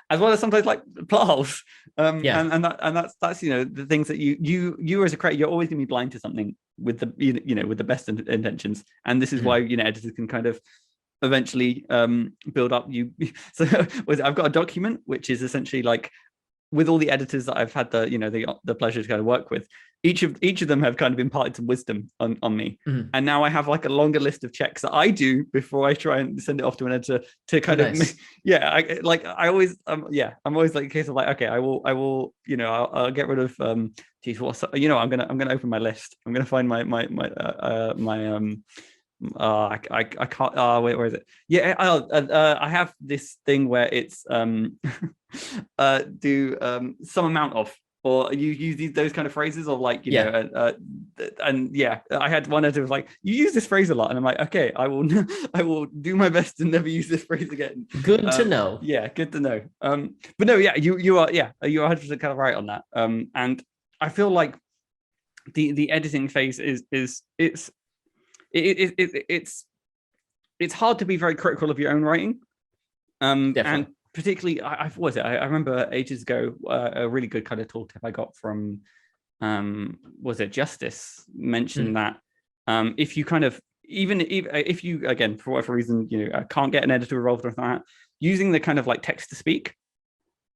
as well as sometimes like plot holes. And that's the things that you as a creator, you're always gonna be blind to something with the with the best intentions, and this is why editors can kind of eventually build up so I've got a document which is essentially like with all the editors that I've had the pleasure to kind of work with, each of them have kind of imparted some wisdom on me. And now I have like a longer list of checks that I do before I try and send it off to an editor to kind of I'm always like a case of like, okay, I will I'll get rid of I'm gonna open my list. I'm gonna find my I can't. Wait, where is it? Yeah, I have this thing where it's do some amount of, or you use those kind of phrases, or like and I had one editor was like, you use this phrase a lot, and I'm like, okay, I will do my best to never use this phrase again. Good to know. Yeah, good to know. But no, yeah, you are 100% kind of right on that. And I feel like the editing phase it's hard to be very critical of your own writing, and particularly I remember ages ago a really good kind of tool tip I got from was it Justice mentioned that if you kind of even if you again for whatever reason can't get an editor involved with that, using the kind of like text to speak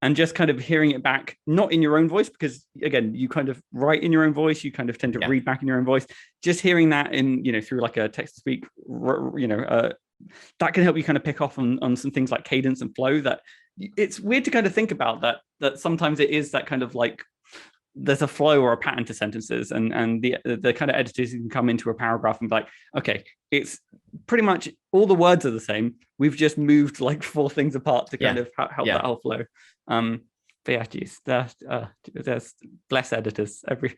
and just kind of hearing it back, not in your own voice, because again, you kind of write in your own voice, you kind of tend to read back in your own voice. Just hearing that in, through like a text to speak, that can help you kind of pick off on some things like cadence and flow. That it's weird to kind of think about that sometimes it is that kind of like there's a flow or a pattern to sentences, and the kind of editors can come into a paragraph and be like, okay, it's pretty much all the words are the same. We've just moved like 4 things apart to kind of help that whole flow. But yeah, geez, there's bless editors, every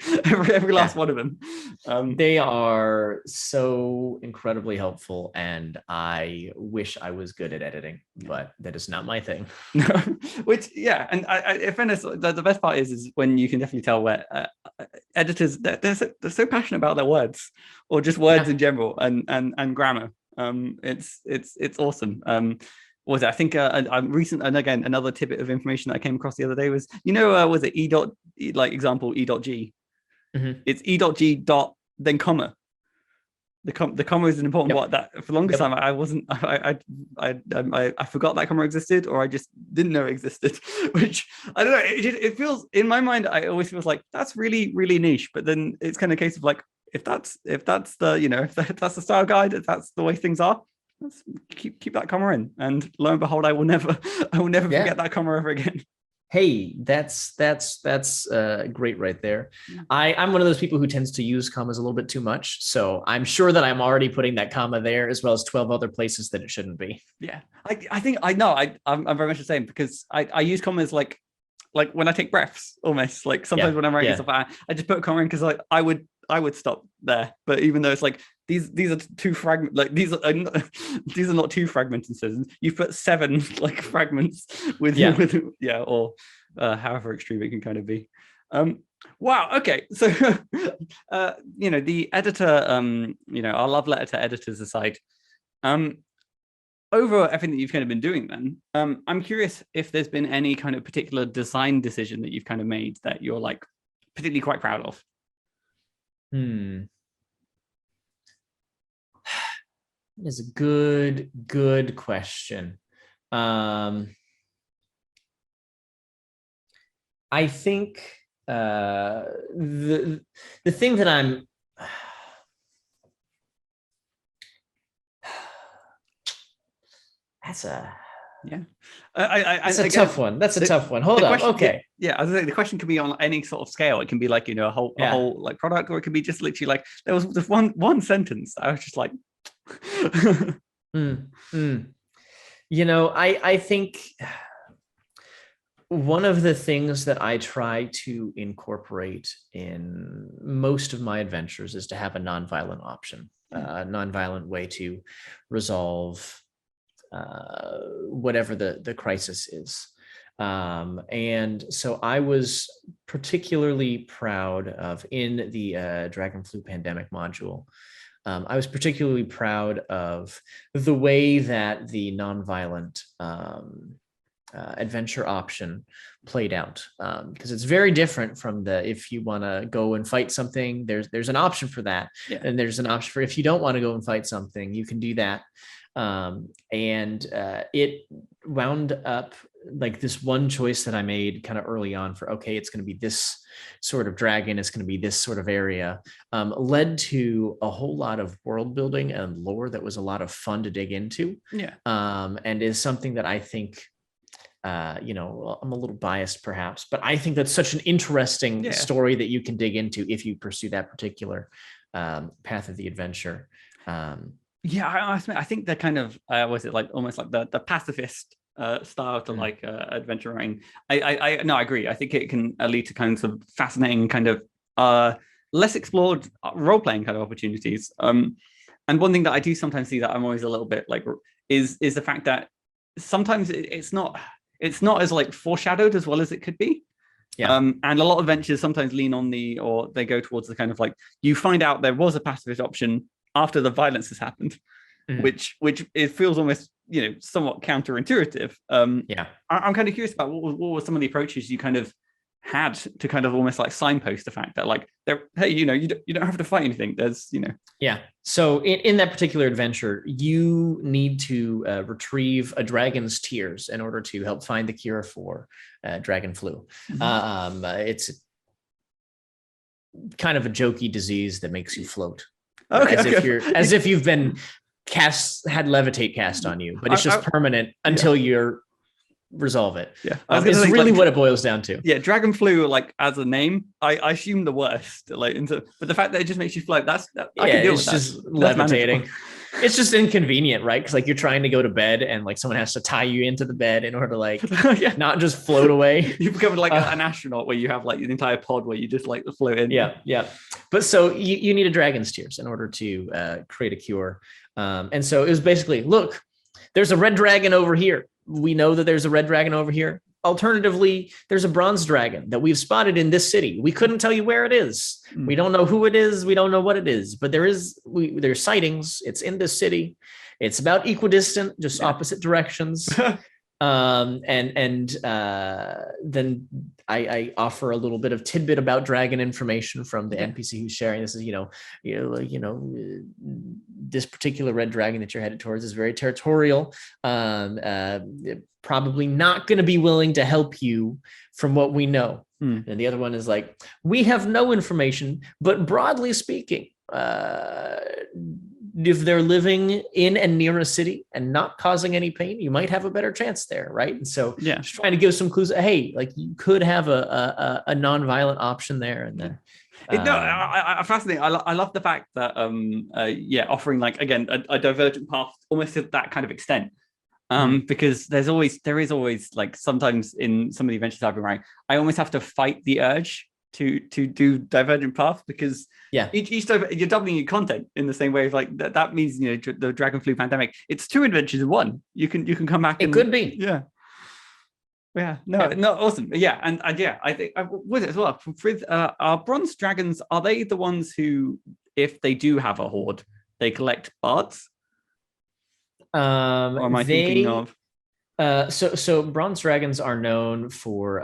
last one of them. They are so incredibly helpful, and I wish I was good at editing, but that is not my thing. Which and in fairness, the best part is when you can definitely tell where editors they're so passionate about their words, or just words in general, and grammar. It's awesome. what was it? I think I'm recent, and again, another tidbit of information that I came across the other day was, was it like example E.G? Mm-hmm. It's E.G dot then comma. The comma is an important part. That for the longest time I wasn't. I forgot that comma existed, or I just didn't know it existed. Which I don't know. It feels in my mind. I always feels like that's really really niche. But then it's kind of a case of like if that's the if that's the style guide, if that's the way things are, let's keep that comma in. And lo and behold, I will never forget that comma ever again. Hey, that's great right there. I'm one of those people who tends to use commas a little bit too much. So I'm sure that I'm already putting that comma there as well as 12 other places that it shouldn't be. Yeah, I think I know. I'm very much the same because I use commas like when I take breaths almost. Like sometimes when I'm writing stuff, I just put a comma in because like I would stop there. But even though it's like these are two fragments, like these are not two fragmented sentences. You put 7 like fragments with or however extreme it can kind of be. Wow. Okay. So the editor, our love letter to editors aside, over everything that you've kind of been doing then, I'm curious if there's been any kind of particular design decision that you've kind of made that you're like particularly quite proud of. It's a good question. I think the thing that I'm that's a tough one. That's a tough one. Hold on. Okay. Yeah, I was saying the question could be on any sort of scale. It can be like a whole like product, or it could be just literally like there was just one sentence. I was just like, I think one of the things that I try to incorporate in most of my adventures is to have a nonviolent option, a nonviolent way to resolve whatever the crisis is. And so I was particularly proud of in the Dragon Flu pandemic module. I was particularly proud of the way that the nonviolent adventure option played out, because it's very different from if you want to go and fight something, there's an option for that. And there's an option for if you don't want to go and fight something, you can do that. It wound up like this one choice that I made kind of early on for, okay, it's going to be this sort of dragon, it's going to be this sort of area, led to a whole lot of world building and lore that was a lot of fun to dig into. And is something that I think, I'm a little biased perhaps, but I think that's such an interesting story that you can dig into if you pursue that particular path of the adventure. I think the kind of was it like almost like the pacifist style to like adventure writing. I agree. I think it can lead to kinds of fascinating kind of less explored role-playing kind of opportunities. And one thing that I do sometimes see that I'm always a little bit like is the fact that sometimes it's not as like foreshadowed as well as it could be. And a lot of adventures sometimes lean on or they go towards the kind of like you find out there was a pacifist option after the violence has happened, which it feels almost somewhat counterintuitive. I'm kind of curious about what were some of the approaches you kind of had to kind of almost like signpost the fact that like hey, you don't have to fight anything. There's So in that particular adventure, you need to retrieve a dragon's tears in order to help find the cure for dragon flu. It's kind of a jokey disease that makes you float. As if you've been had levitate cast on you, but it's just permanent until you're resolve it. It's really what it boils down to. Dragon flu, like as a name, I assume the worst, like but the fact that it just makes you float, I can deal with that. It's just levitating. It's just inconvenient, right? Because like you're trying to go to bed and like someone has to tie you into the bed in order to like not just float away. You become like an astronaut where you have like the entire pod where you just like float in. But so you need a dragon's tears in order to create a cure. And so it was basically, look, there's a red dragon over here. We know that there's a red dragon over here. Alternatively, there's a bronze dragon that we've spotted in this city. We couldn't tell you where it is. We don't know who it is. We don't know what it is, but there's sightings. It's in this city. It's about equidistant, just opposite directions. Then I offer a little bit of tidbit about dragon information from the NPC who's sharing. This is, this particular red dragon that you're headed towards is very territorial. Probably not going to be willing to help you from what we know. And the other one is like, we have no information, but broadly speaking, if they're living in and near a city and not causing any pain, you might have a better chance there, right? And so just trying to give some clues. Hey, like you could have a non-violent option there. And then fascinating. I love the fact that offering like again a divergent path almost to that kind of extent. Because there is always like sometimes in some of the adventures I've been writing, I almost have to fight the urge to do divergent path because each you're doubling your content in the same way. Like that means the Dragon Flu pandemic. It's 2 adventures in 1. You can come back. It could be. Awesome. And I think with it as well. With our bronze dragons, are they the ones who, if they do have a horde, they collect bards? Or am I thinking of? So bronze dragons are known for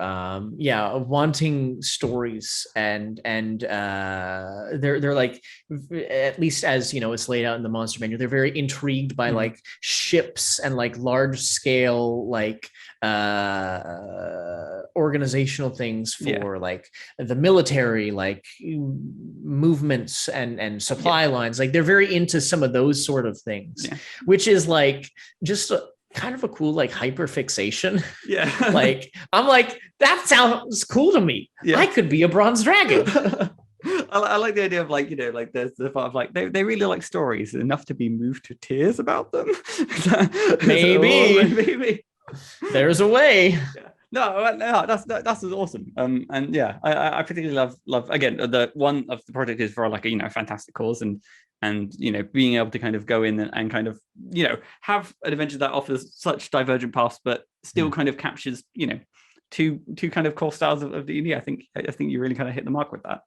wanting stories and they're like, at least as it's laid out in the monster manual, they're very intrigued by like ships and like large scale like organizational things for like the military, like movements and supply lines. Like they're very into some of those sort of things, which is like just kind of a cool like hyper fixation. Like I'm like, that sounds cool to me. I could be a bronze dragon. I like the idea of like like there's the part of like they really like stories enough to be moved to tears about them. maybe there's a way. No, that's awesome. I particularly love again the one of the project is for like a fantastic cause and being able to kind of go in and kind of have an adventure that offers such divergent paths but still kind of captures two kind of core styles of D&D. I think you really kind of hit the mark with that.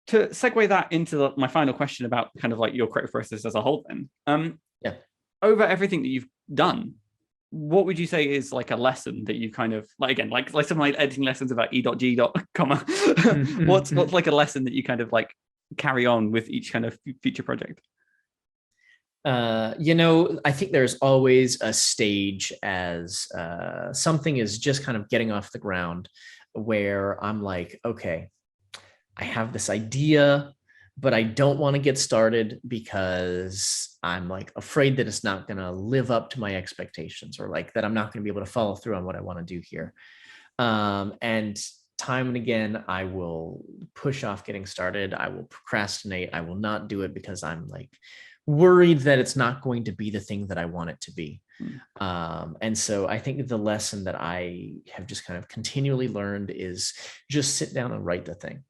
To segue that into my final question about kind of like your creative process as a whole then, over everything that you've done, what would you say is like a lesson that you kind of like, again, like some of my editing lessons about E.G. comma, what's like a lesson that you kind of like carry on with each kind of future project? I think there's always a stage as something is just kind of getting off the ground where I'm like, okay, I have this idea, but I don't want to get started because I'm like afraid that it's not going to live up to my expectations or like that I'm not going to be able to follow through on what I want to do here. And time and again, I will push off getting started. I will procrastinate. I will not do it because I'm like worried that it's not going to be the thing that I want it to be. And so I think the lesson that I have just kind of continually learned is just sit down and write the thing.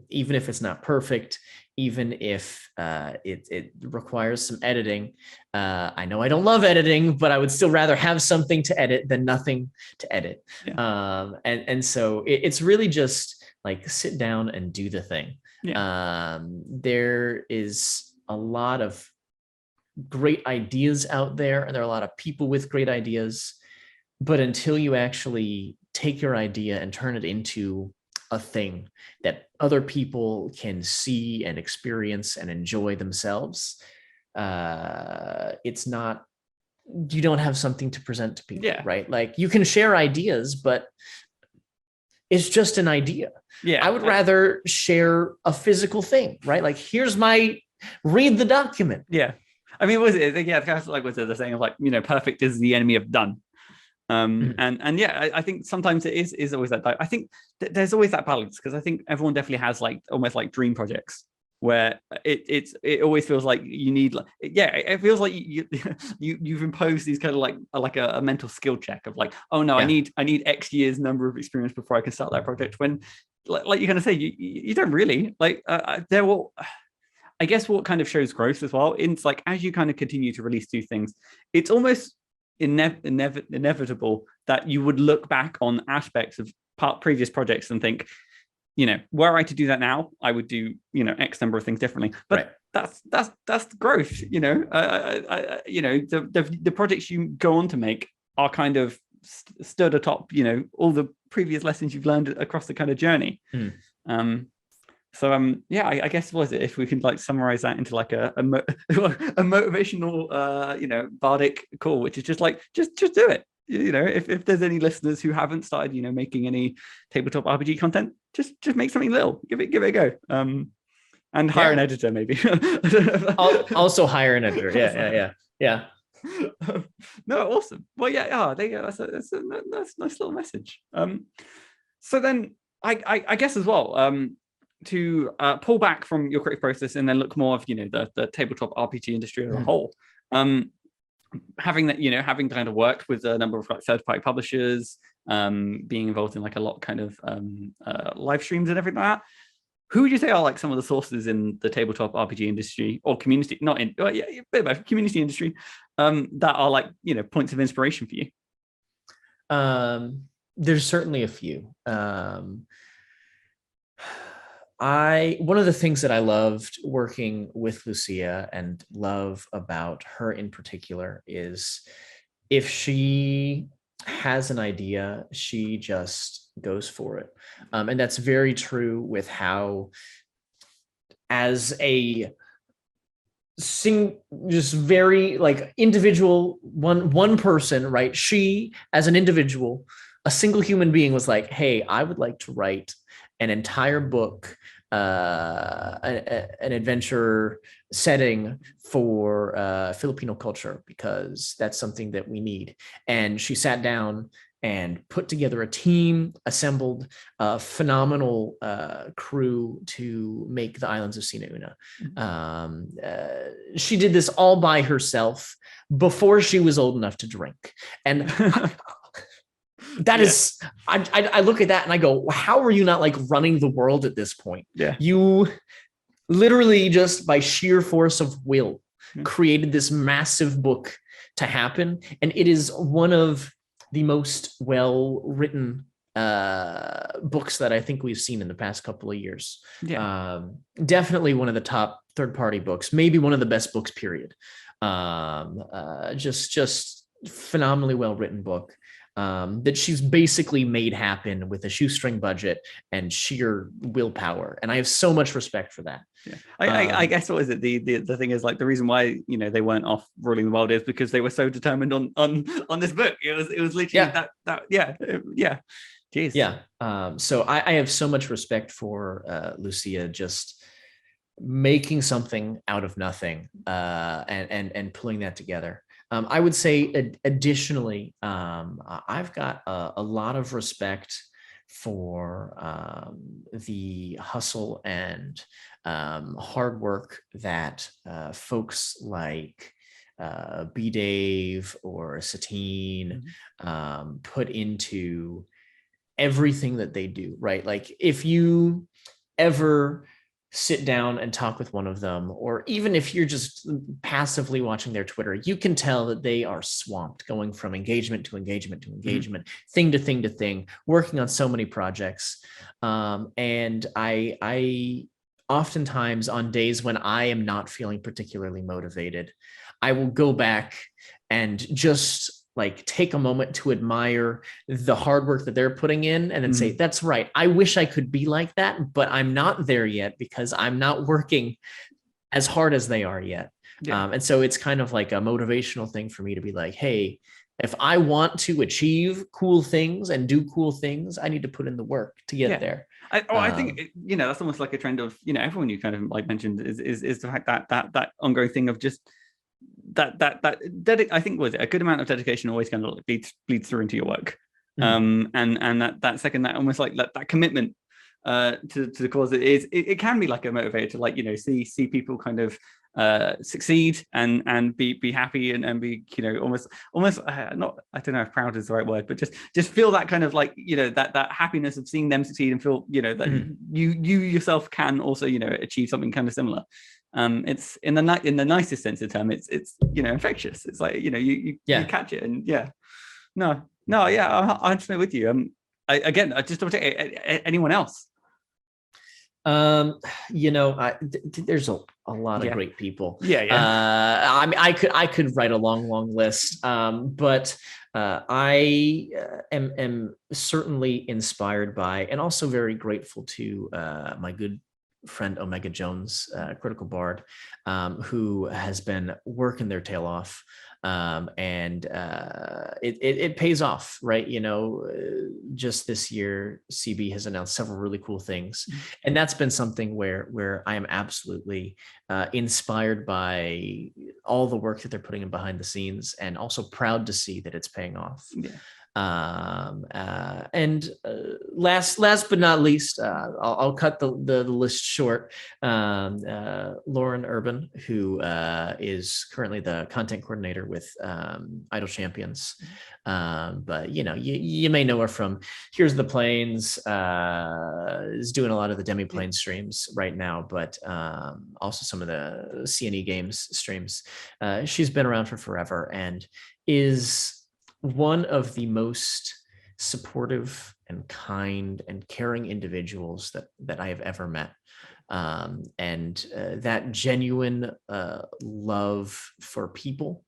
Even if it's not perfect, even if it requires some editing. I know I don't love editing, but I would still rather have something to edit than nothing to edit. And so it's really just like sit down and do the thing. There is a lot of great ideas out there, and there are a lot of people with great ideas, but until you actually take your idea and turn it into a thing that other people can see and experience and enjoy themselves, it's not, you don't have something to present to people, right? Like you can share ideas, but it's just an idea. I would rather share a physical thing, right? Like here's read the document. I mean, was it? Kind of like was it the saying of like, perfect is the enemy of done. I think sometimes it is always that. I think there's always that balance because I think everyone definitely has like almost like dream projects where it always feels like you need it feels like you've imposed these kind of like a mental skill check of like, oh no, I need X years number of experience before I can start that project, when like you're gonna say you don't really like there will. I guess what kind of shows growth as well, it's like as you kind of continue to release two things, it's almost inevitable that you would look back on aspects of previous projects and think, were I to do that now, I would do X number of things differently. But that's growth. The projects you go on to make are kind of stood atop all the previous lessons you've learned across the kind of journey. I guess if we can like summarize that into like a motivational bardic call, which is just like just do it. If there's any listeners who haven't started making any tabletop RPG content, just make something little, give it a go, and hire an editor maybe. I'll also hire an editor. Yeah. No, awesome. Well, that's a nice little message. So then I guess as well, to pull back from your creative process and then look more of the tabletop RPG industry as a whole, having kind of worked with a number of like third-party publishers, being involved in like a lot kind of live streams and everything like that, who would you say are like some of the sources in the tabletop RPG industry or community, community industry, that are like points of inspiration for you? There's certainly a few. One of the things that I loved working with Lucia and love about her in particular is if she has an idea, she just goes for it. And that's very true with how, as a just very like individual one person, right? She as an individual, a single human being was like, hey, I would like to write an entire book, an adventure setting for Filipino culture, because that's something that we need. And she sat down and put together a team, assembled a phenomenal crew to make the Islands of Sinauna. She did this all by herself before she was old enough to drink. And that is, I look at that and I go, how are you not like running the world at this point? Yeah. You literally just by sheer force of will created this massive book to happen. And it is one of the most well-written books that I think we've seen in the past couple of years. Definitely one of the top third-party books, maybe one of the best books, period. Just phenomenally well-written book. That she's basically made happen with a shoestring budget and sheer willpower, and I have so much respect for that. I guess what is it? The thing is like the reason why they weren't off ruling the world is because they were so determined on this book. It was literally Jeez. So I have so much respect for Lucia just making something out of nothing and pulling that together. I would say additionally, I've got a lot of respect for the hustle and hard work that folks like B. Dave or Satine put into everything that they do, right? Like if you ever sit down and talk with one of them, or even if you're just passively watching their Twitter, you can tell that they are swamped, going from engagement to engagement to engagement, thing to thing to thing, working on so many projects. And I oftentimes on days when I am not feeling particularly motivated, I will go back and just like take a moment to admire the hard work that they're putting in and then say, that's right. I wish I could be like that, but I'm not there yet because I'm not working as hard as they are yet. And so it's kind of like a motivational thing for me to be like, hey, if I want to achieve cool things and do cool things, I need to put in the work to get there. I think that's almost like a trend of everyone you kind of like mentioned is the fact that ongoing thing of just I think was a good amount of dedication always kind of like bleeds through into your work, and that second, that almost like that commitment to the cause, it can be like a motivator to like see people kind of succeed and be happy and be almost not, I don't know if proud is the right word, but just feel that kind of like that happiness of seeing them succeed and feel that you yourself can also achieve something kind of similar. It's in the nicest sense of the term, it's infectious. It's like you catch it, and I'm with you. I just don't take anyone else. You know, there's a lot of great people. Yeah. I mean, I could write a long list. But I am certainly inspired by, and also very grateful to my good friend Omega Jones, Critical Bard, who has been working their tail off. And it pays off, right? You know, just this year, CB has announced several really cool things, and that's been something where I am absolutely inspired by all the work that they're putting in behind the scenes, and also proud to see that it's paying off. Yeah. And last but not least, I'll cut the list short. Lauren Urban, who is currently the content coordinator with Idle Champions, but you know, you may know her from Here's the Plains. Is doing a lot of the Demi-Plane streams right now, but also some of the CNE games streams. She's been around for forever and is one of the most supportive and kind and caring individuals that I have ever met. And that genuine love for people,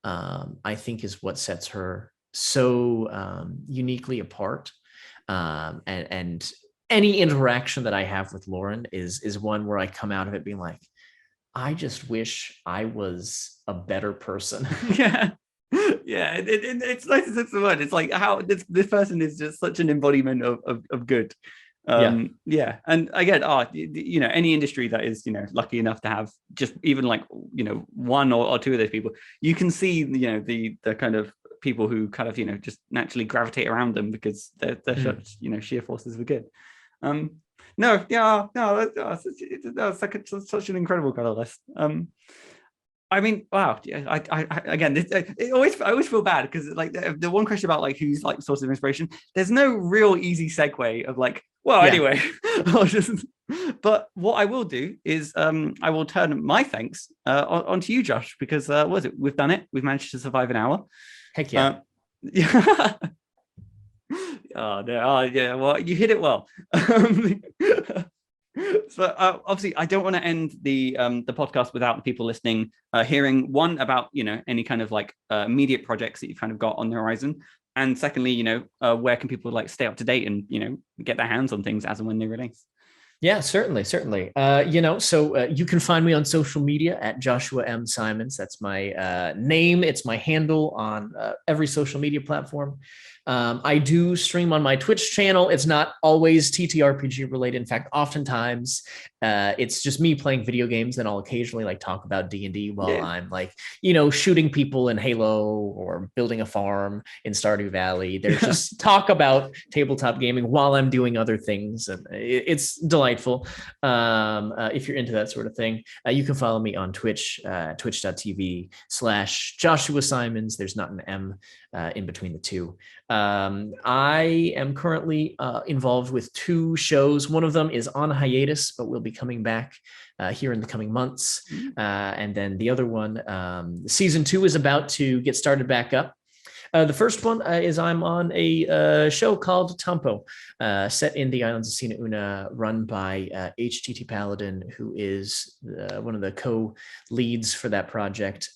I think, is what sets her so uniquely apart. And any interaction that I have with Lauren is one where I come out of it being like, I just wish I was a better person. Yeah. Yeah, it's nice. It's the word. It's like how this person is just such an embodiment of good. Yeah. And again, you know, any industry that is, you know, lucky enough to have just even like, you know, one or two of those people, you can see, you know, the kind of people who kind of, you know, just naturally gravitate around them because they're such, you know, sheer forces for good. That's like such an incredible kind of list. I mean, wow. Yeah, I again, I always feel bad because like the one question about like who's like source of inspiration, there's no real easy segue of like, well, anyway, but what I will do is I will turn my thanks onto you, Josh, because what is it? We've done it. We've managed to survive an hour. Heck yeah. Yeah. Yeah. Well, you hit it well. So obviously, I don't want to end the podcast without the people listening hearing one about, you know, any kind of like immediate projects that you've kind of got on the horizon, and secondly, you know, where can people like stay up to date and, you know, get their hands on things as and when they release. Yeah, certainly. You know, so you can find me on social media at Joshua M. Simons. That's my name. It's my handle on every social media platform. I do stream on my Twitch channel. It's not always TTRPG related. In fact, oftentimes it's just me playing video games, and I'll occasionally like talk about D&D while I'm like, you know, shooting people in Halo or building a farm in Stardew Valley. There's just talk about tabletop gaming while I'm doing other things, and it's delightful. If you're into that sort of thing, you can follow me on Twitch, twitch.tv/Joshua Simons. There's not an M in between the two. I am currently involved with 2 shows. One of them is on hiatus, but will be coming back here in the coming months. And then the other one, season 2 is about to get started back up. The first one is I'm on a show called Tome, set in the islands of Sina Una, run by HTT Paladin, who is one of the co-leads for that project.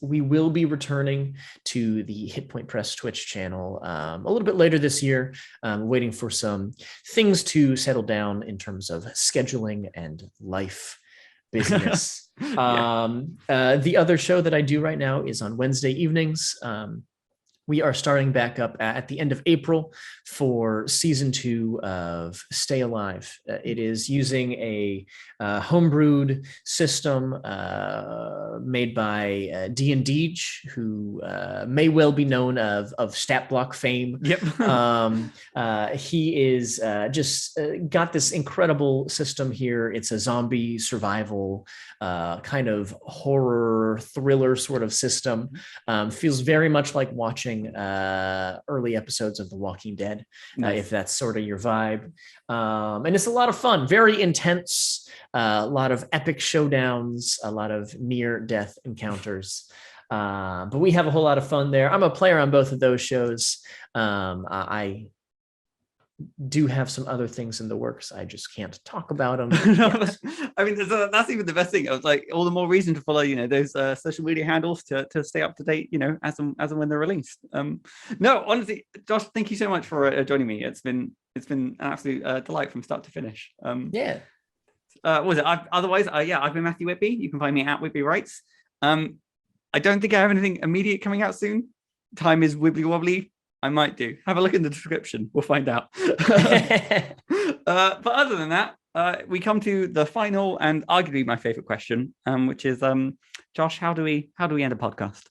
We will be returning to the Hit Point Press Twitch channel a little bit later this year, waiting for some things to settle down in terms of scheduling and life busyness. The other show that I do right now is on Wednesday evenings. We are starting back up at the end of April for season 2 of Stay Alive. It is using a homebrewed system made by DMGH, who may well be known of Stat Block fame. Yep. He is just got this incredible system here. It's a zombie survival kind of horror thriller sort of system. Feels very much like watching early episodes of The Walking Dead, if that's sort of your vibe. And it's a lot of fun, very intense, a lot of epic showdowns, a lot of near-death encounters. But we have a whole lot of fun there. I'm a player on both of those shows. I do have some other things in the works. I just can't talk about them. I mean, that's even the best thing. I was like, all the more reason to follow, those social media handles to stay up to date, as and when they're released. No, honestly, Josh, thank you so much for joining me. It's been an absolute delight from start to finish. Yeah. What was it? I've been Matthew Whitby. You can find me at Whitby Writes. I don't think I have anything immediate coming out soon. Time is wibbly wobbly. I might do. Have a look in the description. We'll find out. But other than that, we come to the final and arguably my favorite question, which is, Josh, how do we end a podcast?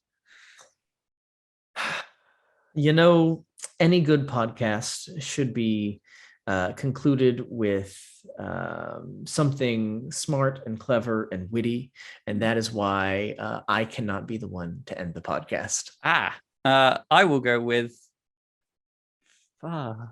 Any good podcast should be concluded with something smart and clever and witty, and that is why I cannot be the one to end the podcast. I will go with fuck.